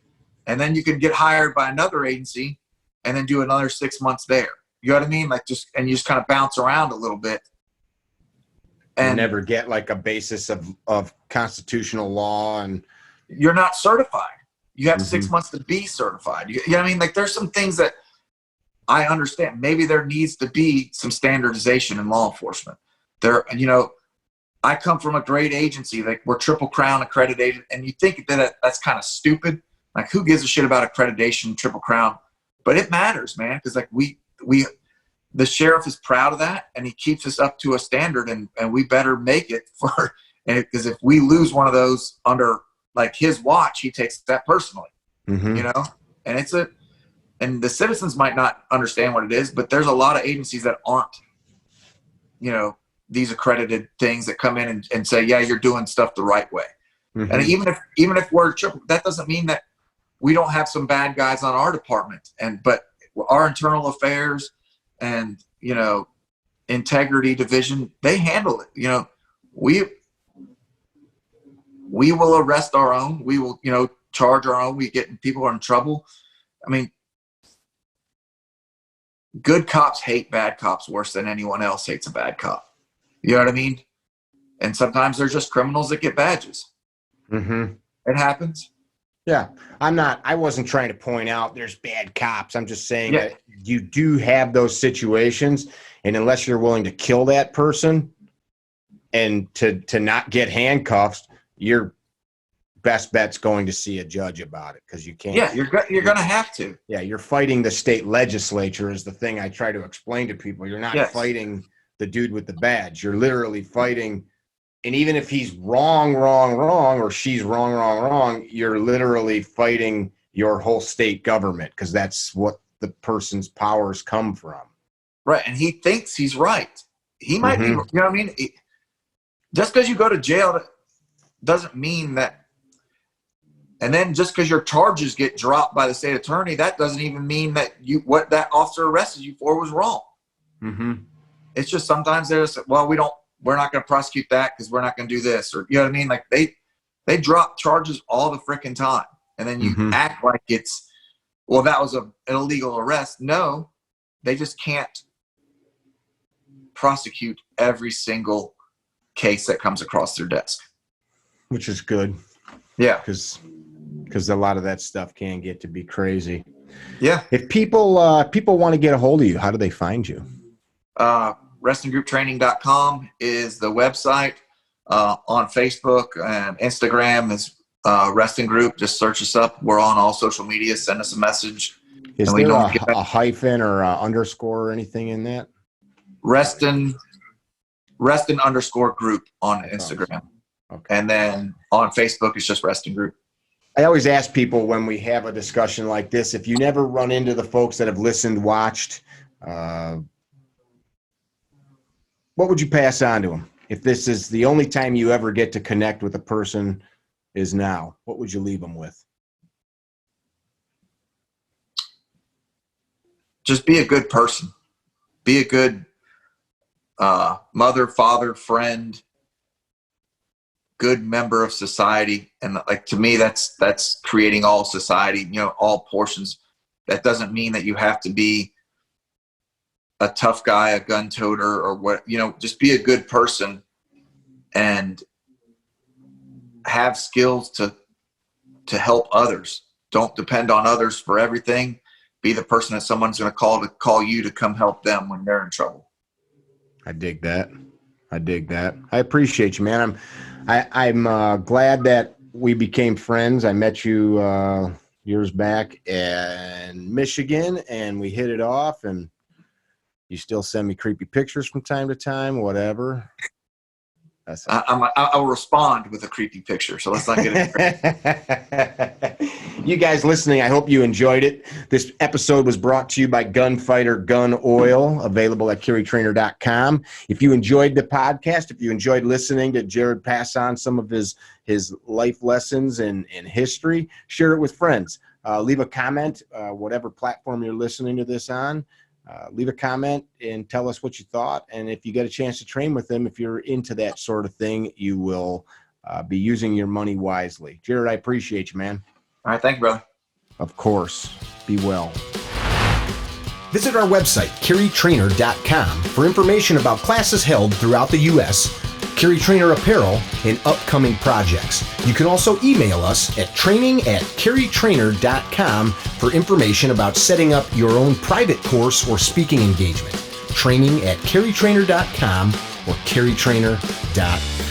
And then you can get hired by another agency and then do another 6 months there. You know what I mean? Like and you just kind of bounce around a little bit. And you never get like a basis of constitutional law, and you're not certified. You have 6 months to be certified. You know what I mean? Like there's some things that I understand. Maybe there needs to be some standardization in law enforcement. I come from a great agency, like we're Triple Crown accredited, and you think that that's kind of stupid. Like, who gives a shit about accreditation, Triple Crown? But it matters, man, because like the sheriff is proud of that, and he keeps us up to a standard, and we better make it for. Because if we lose one of those under like his watch, he takes that personally, and and the citizens might not understand what it is, but there's a lot of agencies that aren't, these accredited things that come in and say, yeah, you're doing stuff the right way. And even if we're triple, that doesn't mean that we don't have some bad guys on our department. But our internal affairs and, integrity division, they handle it. We will arrest our own. We will, charge our own. We get people in trouble. I mean, good cops hate bad cops worse than anyone else hates a bad cop. You know what I mean? And sometimes they're just criminals that get badges. It happens. Yeah. I wasn't trying to point out there's bad cops. I'm just saying that you do have those situations, and unless you're willing to kill that person and to not get handcuffs, your best bet's going to see a judge about it, because you can't. Yeah, you're going to have to. Yeah, you're fighting the state legislature is the thing I try to explain to people. You're not fighting the dude with the badge. You're literally fighting, and even if he's wrong, or she's wrong, you're literally fighting your whole state government, because that's what the person's powers come from. Right, and he thinks he's right. He might be, you know what I mean? Just because you go to jail doesn't mean that. And then just because your charges get dropped by the state attorney, that doesn't even mean that what that officer arrested you for was wrong. It's just sometimes there's, well, we're not going to prosecute that because we're not going to do this, or you know what I mean? Like they drop charges all the freaking time, and then you act like it's, well, that was an illegal arrest. No, they just can't prosecute every single case that comes across their desk, which is good. Yeah, because a lot of that stuff can get to be crazy. Yeah. If people want to get a hold of you, how do they find you? RestonGroupTraining.com is the website. On Facebook and Instagram is Reston Group. Just search us up. We're on all social media. Send us a message. Is there a hyphen or a underscore or anything in that? Reston _group on Instagram. Okay. And then on Facebook, it's just Reston Group. I always ask people when we have a discussion like this, if you never run into the folks that have listened, watched, what would you pass on to them? If this is the only time you ever get to connect with a person is now, what would you leave them with? Just be a good person. Be a good mother, father, friend, good member of society. And like, to me, that's creating all society, all portions. That doesn't mean that you have to be a tough guy, a gun toter, or what, just be a good person and have skills to help others. Don't depend on others for everything. Be the person that someone's going to call you to come help them when they're in trouble. I dig that. I appreciate you, man. I'm glad that we became friends. I met you years back in Michigan, and we hit it off, and you still send me creepy pictures from time to time, whatever. I will respond with a creepy picture. So let's not get it. You guys listening, I hope you enjoyed it. This episode was brought to you by Gunfighter Gun Oil, available at CarryTrainer.com. If you enjoyed the podcast, if you enjoyed listening to Jared pass on some of his life lessons and history, share it with friends. Leave a comment, whatever platform you're listening to this on. Leave a comment and tell us what you thought. And if you get a chance to train with him, if you're into that sort of thing, you will be using your money wisely. Jared, I appreciate you, man. All right. Thank you, brother. Of course. Be well. Visit our website, CarryTrainer.com, for information about classes held throughout the U.S., CarryTrainer apparel, and upcoming projects. You can also email us at training@CarryTrainer.com for information about setting up your own private course or speaking engagement. Training@CarryTrainer.com or CarryTrainer.com.